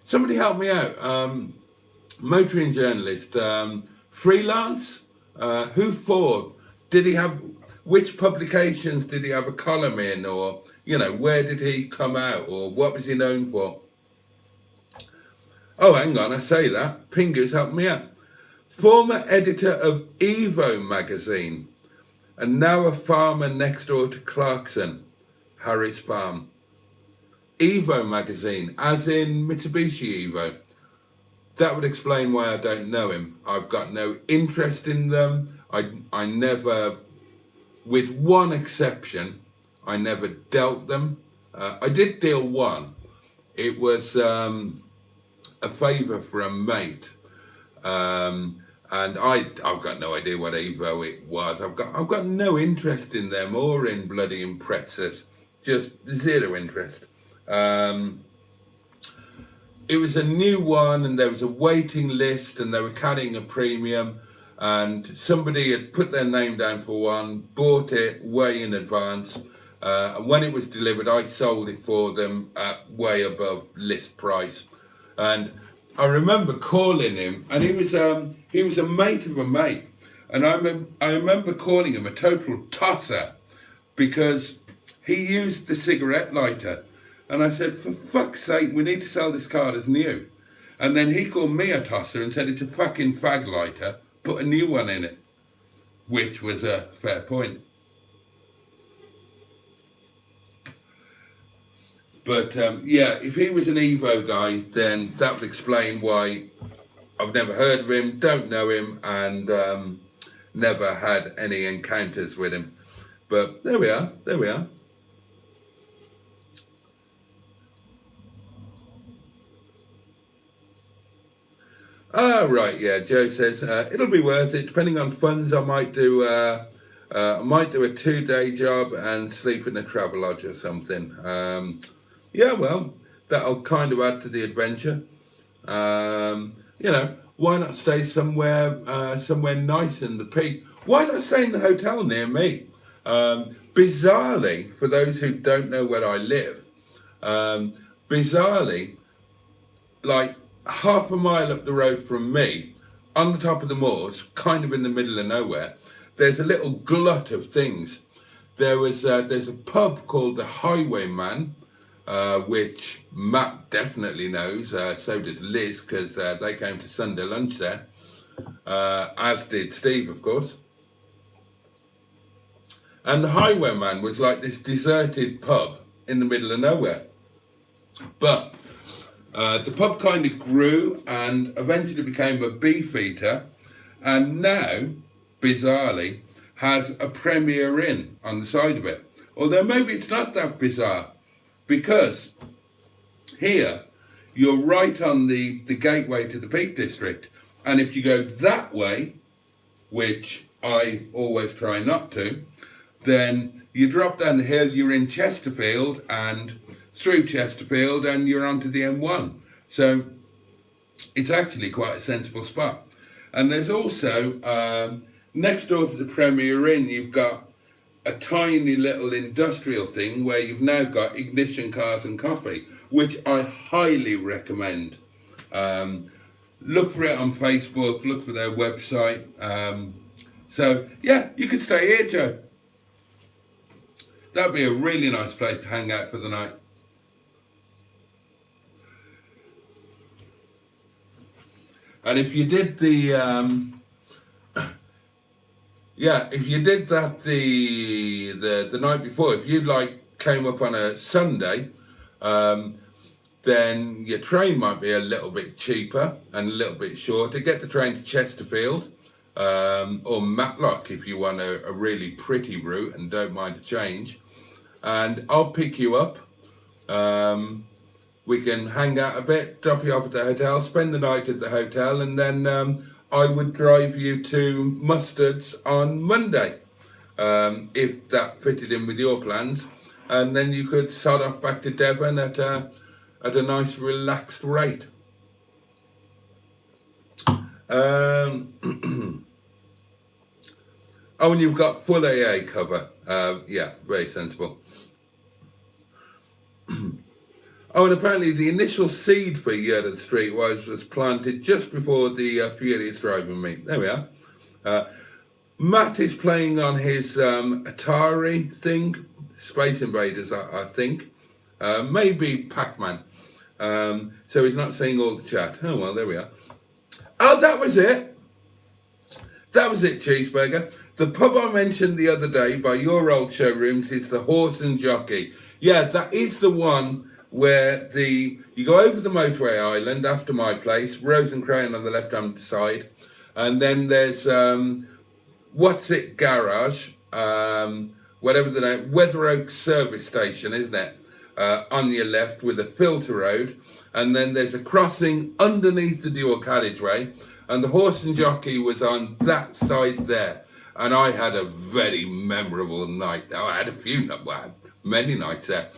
Somebody help me out. Motoring journalist, freelance, who for? Did he have, which publications did he have a column in, or, where did he come out, or what was he known for? Oh, hang on, I say that. Pingu's helped me out. Former editor of Evo magazine, and now a farmer next door to Clarkson, Harry's Farm. Evo magazine, as in Mitsubishi Evo. That would explain why I don't know him. I've got no interest in them. I never, with one exception, I never dealt them. I did deal one. It was a favour for a mate, and I've got no idea what Evo it was. I've got no interest in them or in bloody Imprezas, just zero interest. It was a new one, and there was a waiting list, and they were carrying a premium, and somebody had put their name down for one, bought it way in advance, and when it was delivered, I sold it for them at way above list price. And I remember calling him, and he was a mate of a mate, and I remember calling him a total tosser because he used the cigarette lighter, and I said, for fuck's sake, we need to sell this car as new. And then he called me a tosser and said it's a fucking fag lighter, put a new one in it, which was a fair point. But yeah, if he was an Evo guy, then that would explain why I've never heard of him, don't know him, and never had any encounters with him. But there we are, there we are. Ah, right, yeah, Joe says, it'll be worth it. Depending on funds, I might do a 2-day job and sleep in a travel lodge or something. Yeah, well, that'll kind of add to the adventure. You know, why not stay somewhere nice in the peak? Why not stay in the hotel near me? Bizarrely, for those who don't know where I live, bizarrely, like half a mile up the road from me, on the top of the moors, kind of in the middle of nowhere, there's a little glut of things. There's a pub called the Highwayman, which Matt definitely knows, so does Liz, because they came to Sunday lunch there, as did Steve, of course. And the Highwayman was like this deserted pub in the middle of nowhere. But the pub kind of grew and eventually became a beefeater, and now, bizarrely, has a Premier Inn on the side of it. Although maybe it's not that bizarre, because here you're right on the gateway to the Peak District, and if you go that way, which I always try not to, then you drop down the hill, you're in Chesterfield, and through Chesterfield, and you're onto the M1. So it's actually quite a sensible spot. And there's also, next door to the Premier Inn, you've got a tiny little industrial thing where you've now got Ignition Cars and Coffee, which I highly recommend. Look for it on Facebook, look for their website. So yeah, you could stay here, Joe. That'd be a really nice place to hang out for the night. And if you did the if you did that the night before, if you like came up on a Sunday, then your train might be a little bit cheaper and a little bit shorter. Get the train to Chesterfield or Matlock if you want a really pretty route and don't mind a change. And I'll pick you up. We can hang out a bit, drop you off at the hotel, spend the night at the hotel, and then I would drive you to Mustard's on Monday, if that fitted in with your plans. And then you could sod off back to Devon at a nice relaxed rate. Oh, and you've got full AA cover. Yeah, very sensible. Oh, and apparently the initial seed for Yerden Street was planted just before the Furious Driving meet. There we are. Matt is playing on his Atari thing, Space Invaders, I think. Maybe Pac-Man. So he's not seeing all the chat. Oh, well, there we are. Oh, that was it. That was it, Cheeseburger. The pub I mentioned the other day by your old showrooms is the Horse and Jockey. Yeah, that is the one where you go over the motorway island after my place, Rose and Crown on the left-hand side, and then there's What's It Garage, whatever the name, Weather Oak Service Station, isn't it? On your left with a filter road, and then there's a crossing underneath the dual carriageway, and the Horse and Jockey was on that side there, and I had a very memorable night. I had a few, many nights there.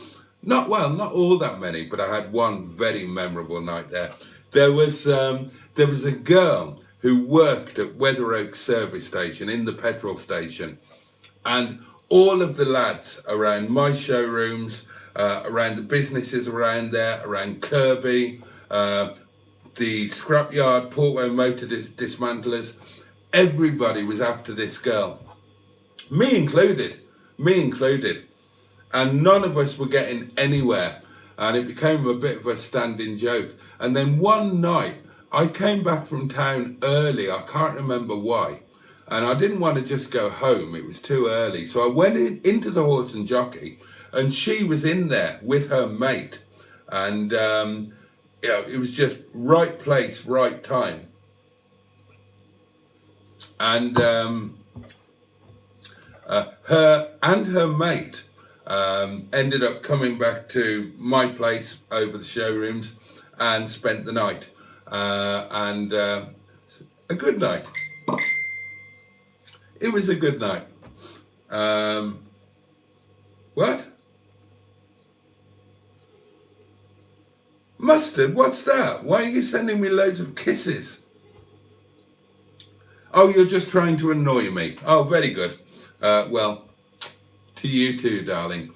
Not all that many, but I had one very memorable night there. There was a girl who worked at Weather Oak Service Station in the petrol station, and all of the lads around my showrooms, around the businesses around there, around Kirby, the scrapyard, Portway motor dismantlers. Everybody was after this girl, me included, and none of us were getting anywhere, and it became a bit of a standing joke. And then one night I came back from town early, I can't remember why, and I didn't want to just go home, it was too early, so I went into the Horse and Jockey, and she was in there with her mate, and it was just right place, right time. And her mate ended up coming back to my place over the showrooms and spent the night, and a good night. It was a good night. What? Mustard, what's that? Why are you sending me loads of kisses? Oh, you're just trying to annoy me. Oh, very good. Well, to you too, darling.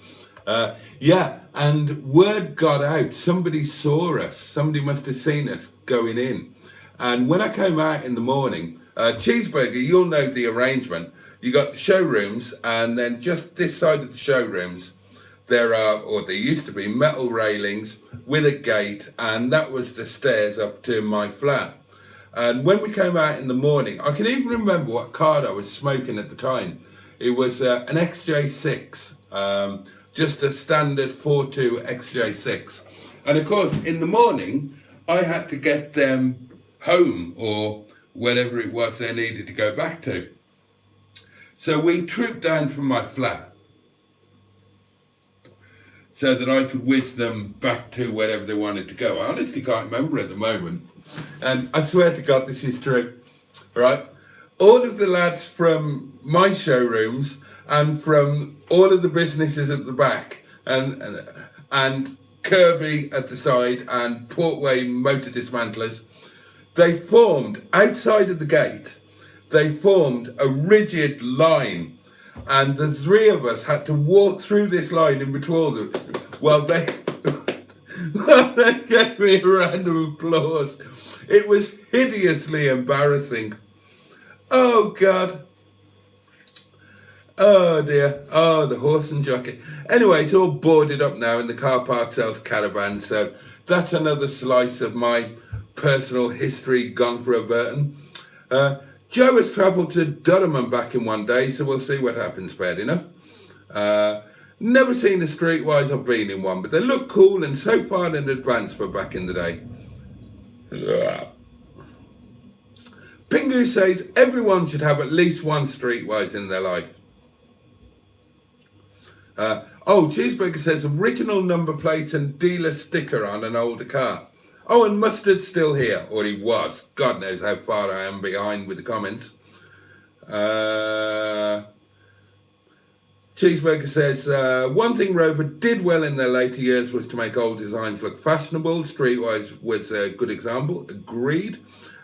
Yeah, and word got out. Somebody saw us. Somebody must have seen us going in. And when I came out in the morning, Cheeseburger, you'll know the arrangement. You got the showrooms, and then just this side of the showrooms, there are, or there used to be, metal railings with a gate, and that was the stairs up to my flat. And when we came out in the morning, I can even remember what card I was smoking at the time. It was an XJ6, just a standard 4.2 XJ6. And of course, in the morning, I had to get them home or wherever it was they needed to go back to. So we trooped down from my flat so that I could whiz them back to wherever they wanted to go. I honestly can't remember at the moment. And I swear to God, this is true, right? All of the lads from my showrooms and from all of the businesses at the back and Kirby at the side and Portway motor dismantlers, they formed outside of the gate, they formed a rigid line, and the three of us had to walk through this line in between them. Well, they gave me a round of applause. It was hideously embarrassing. Oh, God. Oh, dear. Oh, the Horse and Jockey. Anyway, it's all boarded up now, and the car park sells caravans, so that's another slice of my personal history gone for a Burton. Joe has travelled to Durham and back in one day, so we'll see what happens, fair enough. Never seen a Streetwise or been in one, but they look cool and so far in advance for back in the day. Pingu says everyone should have at least one Streetwise in their life. Cheeseburger says original number plate and dealer sticker on an older car. Oh, and Mustard's still here, or he was. God knows how far I am behind with the comments. Cheeseburger says, one thing Rover did well in their later years was to make old designs look fashionable. Streetwise was a good example. Agreed.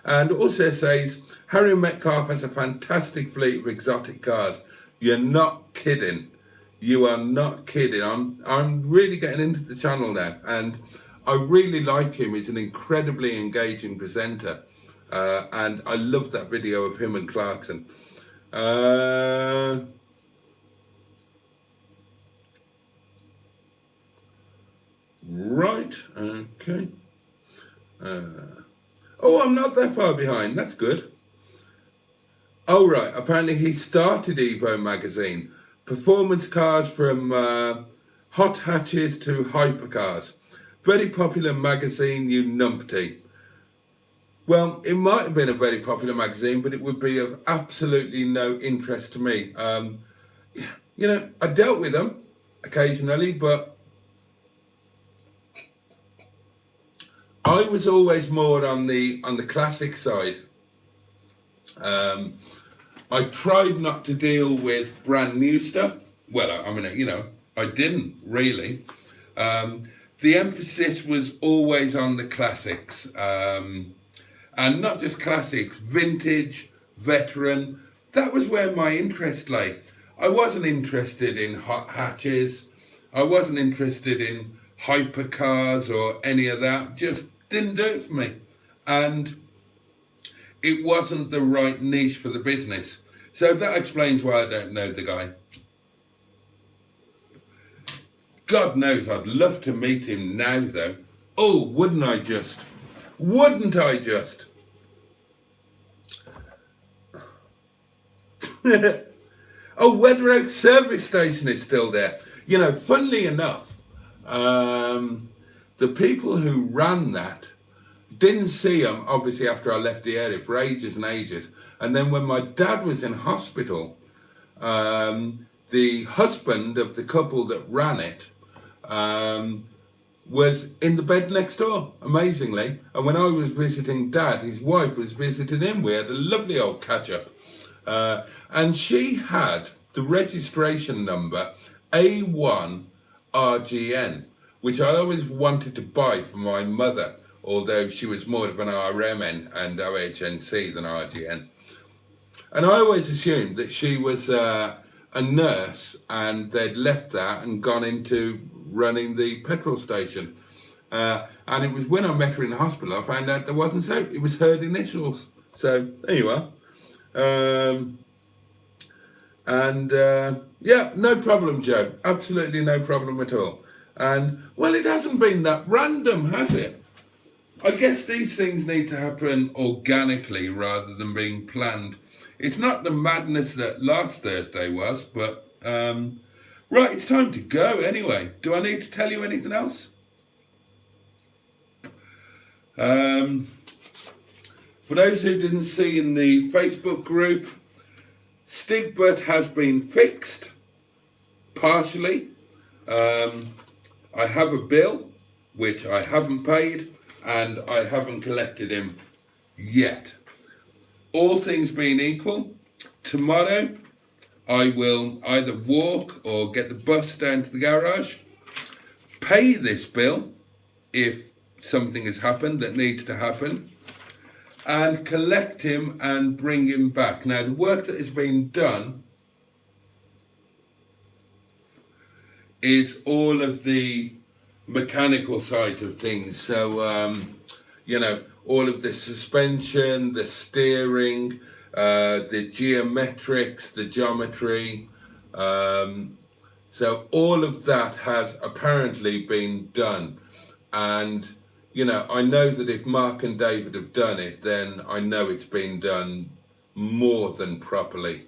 And also says, Harry Metcalf has a fantastic fleet of exotic cars. You're not kidding. You are not kidding. I'm really getting into the channel now, and I really like him. He's an incredibly engaging presenter, and I love that video of him and Clarkson. Right, okay. I'm not that far behind. That's good. Oh, right. Apparently he started Evo magazine. Performance cars from hot hatches to hypercars. Very popular magazine, you numpty. Well, it might have been a very popular magazine, but it would be of absolutely no interest to me. You know, I dealt with them occasionally, but I was always more on the classic side. I tried not to deal with brand new stuff. Well, I mean, you know, I didn't really. The emphasis was always on the classics, and not just classics, vintage, veteran. That was where my interest lay. I wasn't interested in hot hatches. I wasn't interested in hypercars or any of that. Just didn't do it for me. and it wasn't the right niche for the business. So that explains why I don't know the guy. God knows I'd love to meet him now though. Oh, wouldn't I just? Wouldn't I just? Oh, Weather Oak service station is still there. You know, funnily enough, the people who ran that didn't see them, obviously, after I left the area for ages and ages. And then when my dad was in hospital, the husband of the couple that ran it was in the bed next door, amazingly. And when I was visiting Dad, his wife was visiting him. We had a lovely old catch-up. And she had the registration number A1 RGN, which I always wanted to buy for my mother, although she was more of an RMN and OHNC than RGN. And I always assumed that she was a nurse and they'd left that and gone into running the petrol station. And it was when I met her in the hospital, I found out there wasn't so. It was her initials. So there you are. Yeah, no problem, Joe. Absolutely no problem at all. And, well, it hasn't been that random, has it? I guess these things need to happen organically rather than being planned. It's not the madness that last Thursday was, but, right, it's time to go anyway. Do I need to tell you anything else? For those who didn't see in the Facebook group, Stigbürt has been fixed, partially. I have a bill, which I haven't paid, and I haven't collected him yet. All things being equal, tomorrow I will either walk or get the bus down to the garage, pay this bill if something has happened that needs to happen, and collect him and bring him back. Now, the work that has been done is all of the mechanical side of things. So, you know, all of the suspension, the steering, the geometrics, the geometry. So all of that has apparently been done. And you know, I know that if Mark and David have done it, then I know it's been done more than properly.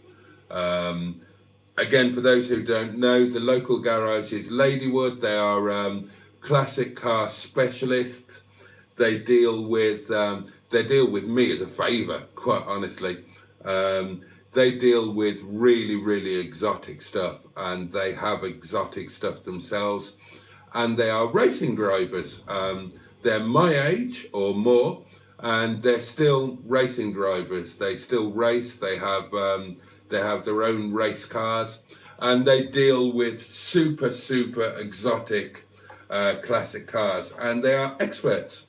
Again, for those who don't know, the local garage is Ladywood. They are classic car specialists. They deal with me as a favour, quite honestly. They deal with really, really exotic stuff, and they have exotic stuff themselves. And they are racing drivers. They're my age or more, and they're still racing drivers. They still race. They have their own race cars, and they deal with super, super exotic classic cars, and they are experts,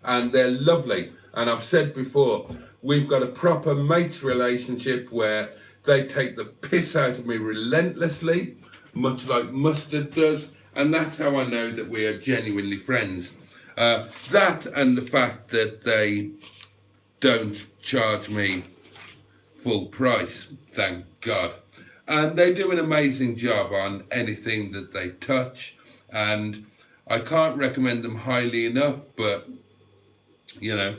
and they're lovely. And I've said before, we've got a proper mates relationship where they take the piss out of me relentlessly, much like Mustard does, and that's how I know that we are genuinely friends. That and the fact that they don't charge me full price, thank God. And they do an amazing job on anything that they touch, and I can't recommend them highly enough, but you know,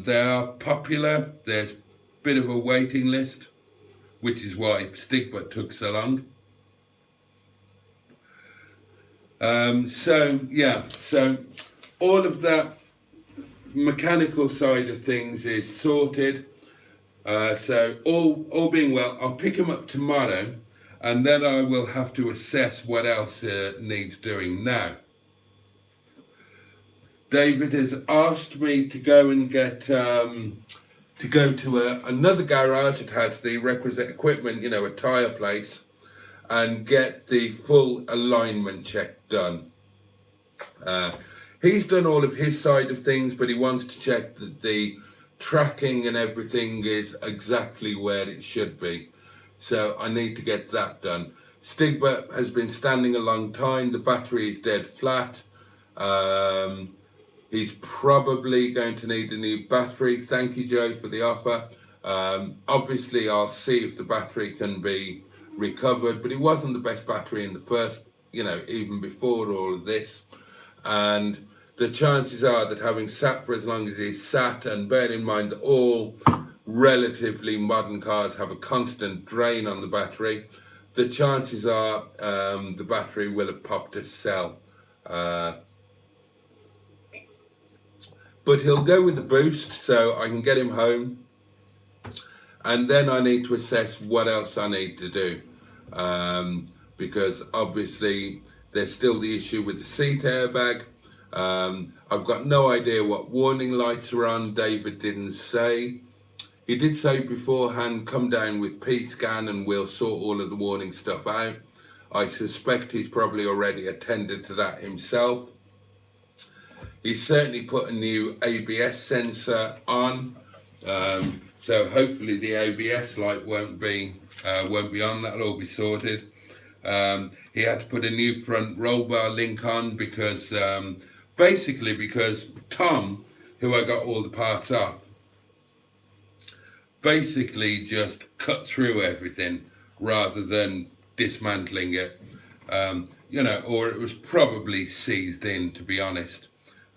they are popular. There's a bit of a waiting list, which is why Stigbürt took so long. So all of that mechanical side of things is sorted. So all being well, I'll pick him up tomorrow, and then I will have to assess what else needs doing now. David has asked me to go and get to go to another garage that has the requisite equipment, you know, a tyre place, and get the full alignment check done. He's done all of his side of things, but he wants to check that the tracking and everything is exactly where it should be. So I need to get that done. Stigbürt has been standing a long time. The battery is dead flat. He's probably going to need a new battery. Thank you, Joe, for the offer. Obviously, I'll see if the battery can be recovered, but it wasn't the best battery in the first, even before all of this. And the chances are that having sat for as long as he sat, and bear in mind that all relatively modern cars have a constant drain on the battery, the chances are the battery will have popped a cell. But he'll go with the boost, so I can get him home. And then I need to assess what else I need to do. Because obviously there's still the issue with the seat airbag. I've got no idea what warning lights are on. David didn't say. He did say beforehand, come down with P-scan and we'll sort all of the warning stuff out. I suspect he's probably already attended to that himself. He's certainly put a new ABS sensor on, so hopefully the ABS light won't be on. That'll all be sorted. He had to put a new front roll bar link on because basically because Tom, who I got all the parts off, basically just cut through everything rather than dismantling it, or it was probably seized in, to be honest.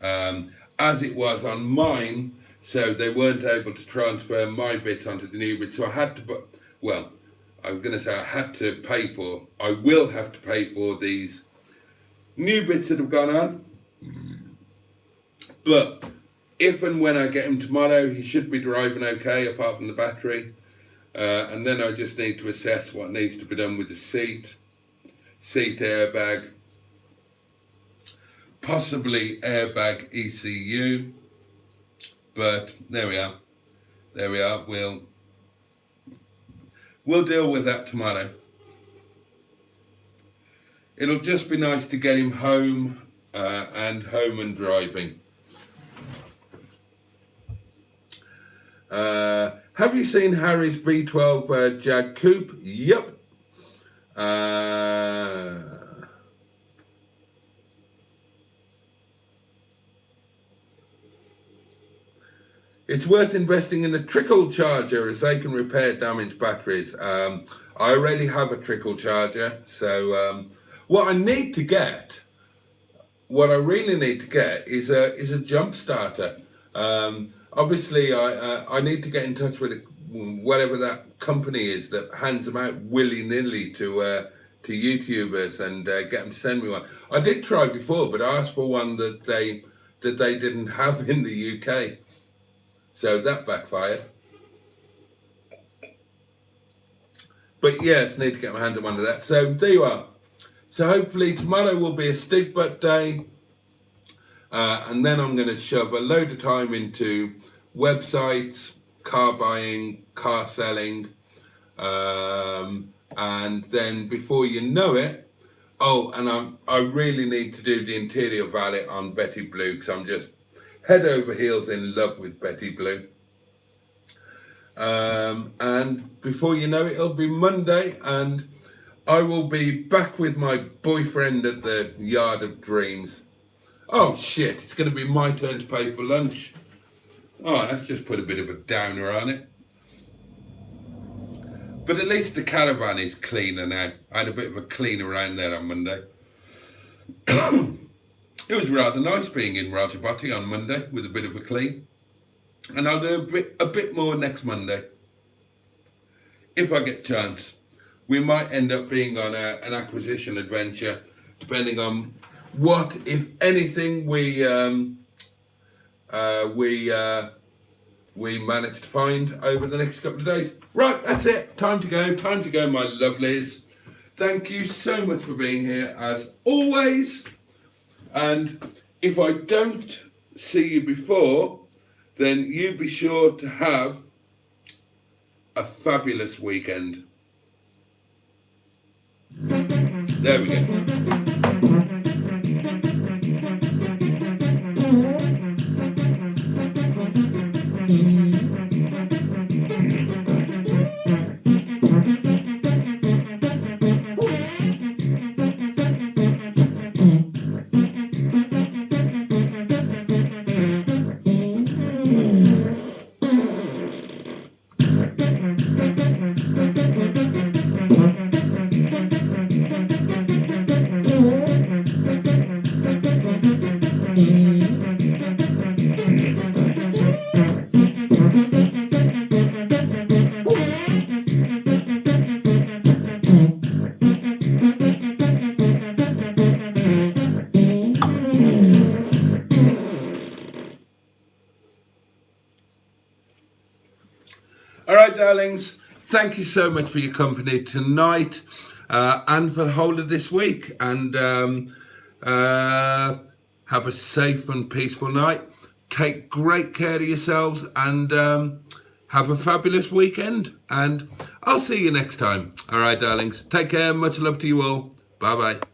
As it was on mine, so they weren't able to transfer my bits onto the new bits, so I had to put, well, I was going to say I had to pay for, I will have to pay for these new bits that have gone on, but if and when I get him tomorrow, he should be driving okay, apart from the battery, and then I just need to assess what needs to be done with the seat airbag, possibly airbag ECU, but there we are, we'll deal with that tomorrow. It'll just be nice to get him home and driving. Have you seen Harry's V12 Jag Coupe? Yep. It's worth investing in a trickle charger as they can repair damaged batteries. I already have a trickle charger, so what I really need to get is a jump starter. Obviously, I need to get in touch with whatever that company is that hands them out willy-nilly to YouTubers and get them to send me one. I did try before, but I asked for one that they didn't have in the UK, so that backfired. But yes, need to get my hands on one of that. So there you are. So hopefully tomorrow will be a Stigbürt day. And then I'm going to shove a load of time into websites, car buying, car selling, and then before you know it, and I really need to do the interior valet on Betty Blue, because I'm just head over heels in love with Betty Blue. And before you know it, it'll be Monday, and I will be back with my boyfriend at the Yard of Dreams. Oh shit, it's going to be my turn to pay for lunch. Oh, that's just put a bit of a downer on it. But at least the caravan is cleaner now. I had a bit of a clean around there on Monday. It was rather nice being in Boaty on Monday with a bit of a clean. And I'll do a bit more next Monday. If I get a chance. We might end up being on an acquisition adventure, depending on what, if anything, we manage to find over the next couple of days. Right, that's it. Time to go, my lovelies. Thank you so much for being here, as always. And if I don't see you before, then you be sure to have a fabulous weekend. There we go. All right, darlings, thank you so much for your company tonight and for the whole of this week. And have a safe and peaceful night. Take great care of yourselves and have a fabulous weekend. And I'll see you next time. All right, darlings, take care. Much love to you all. Bye-bye.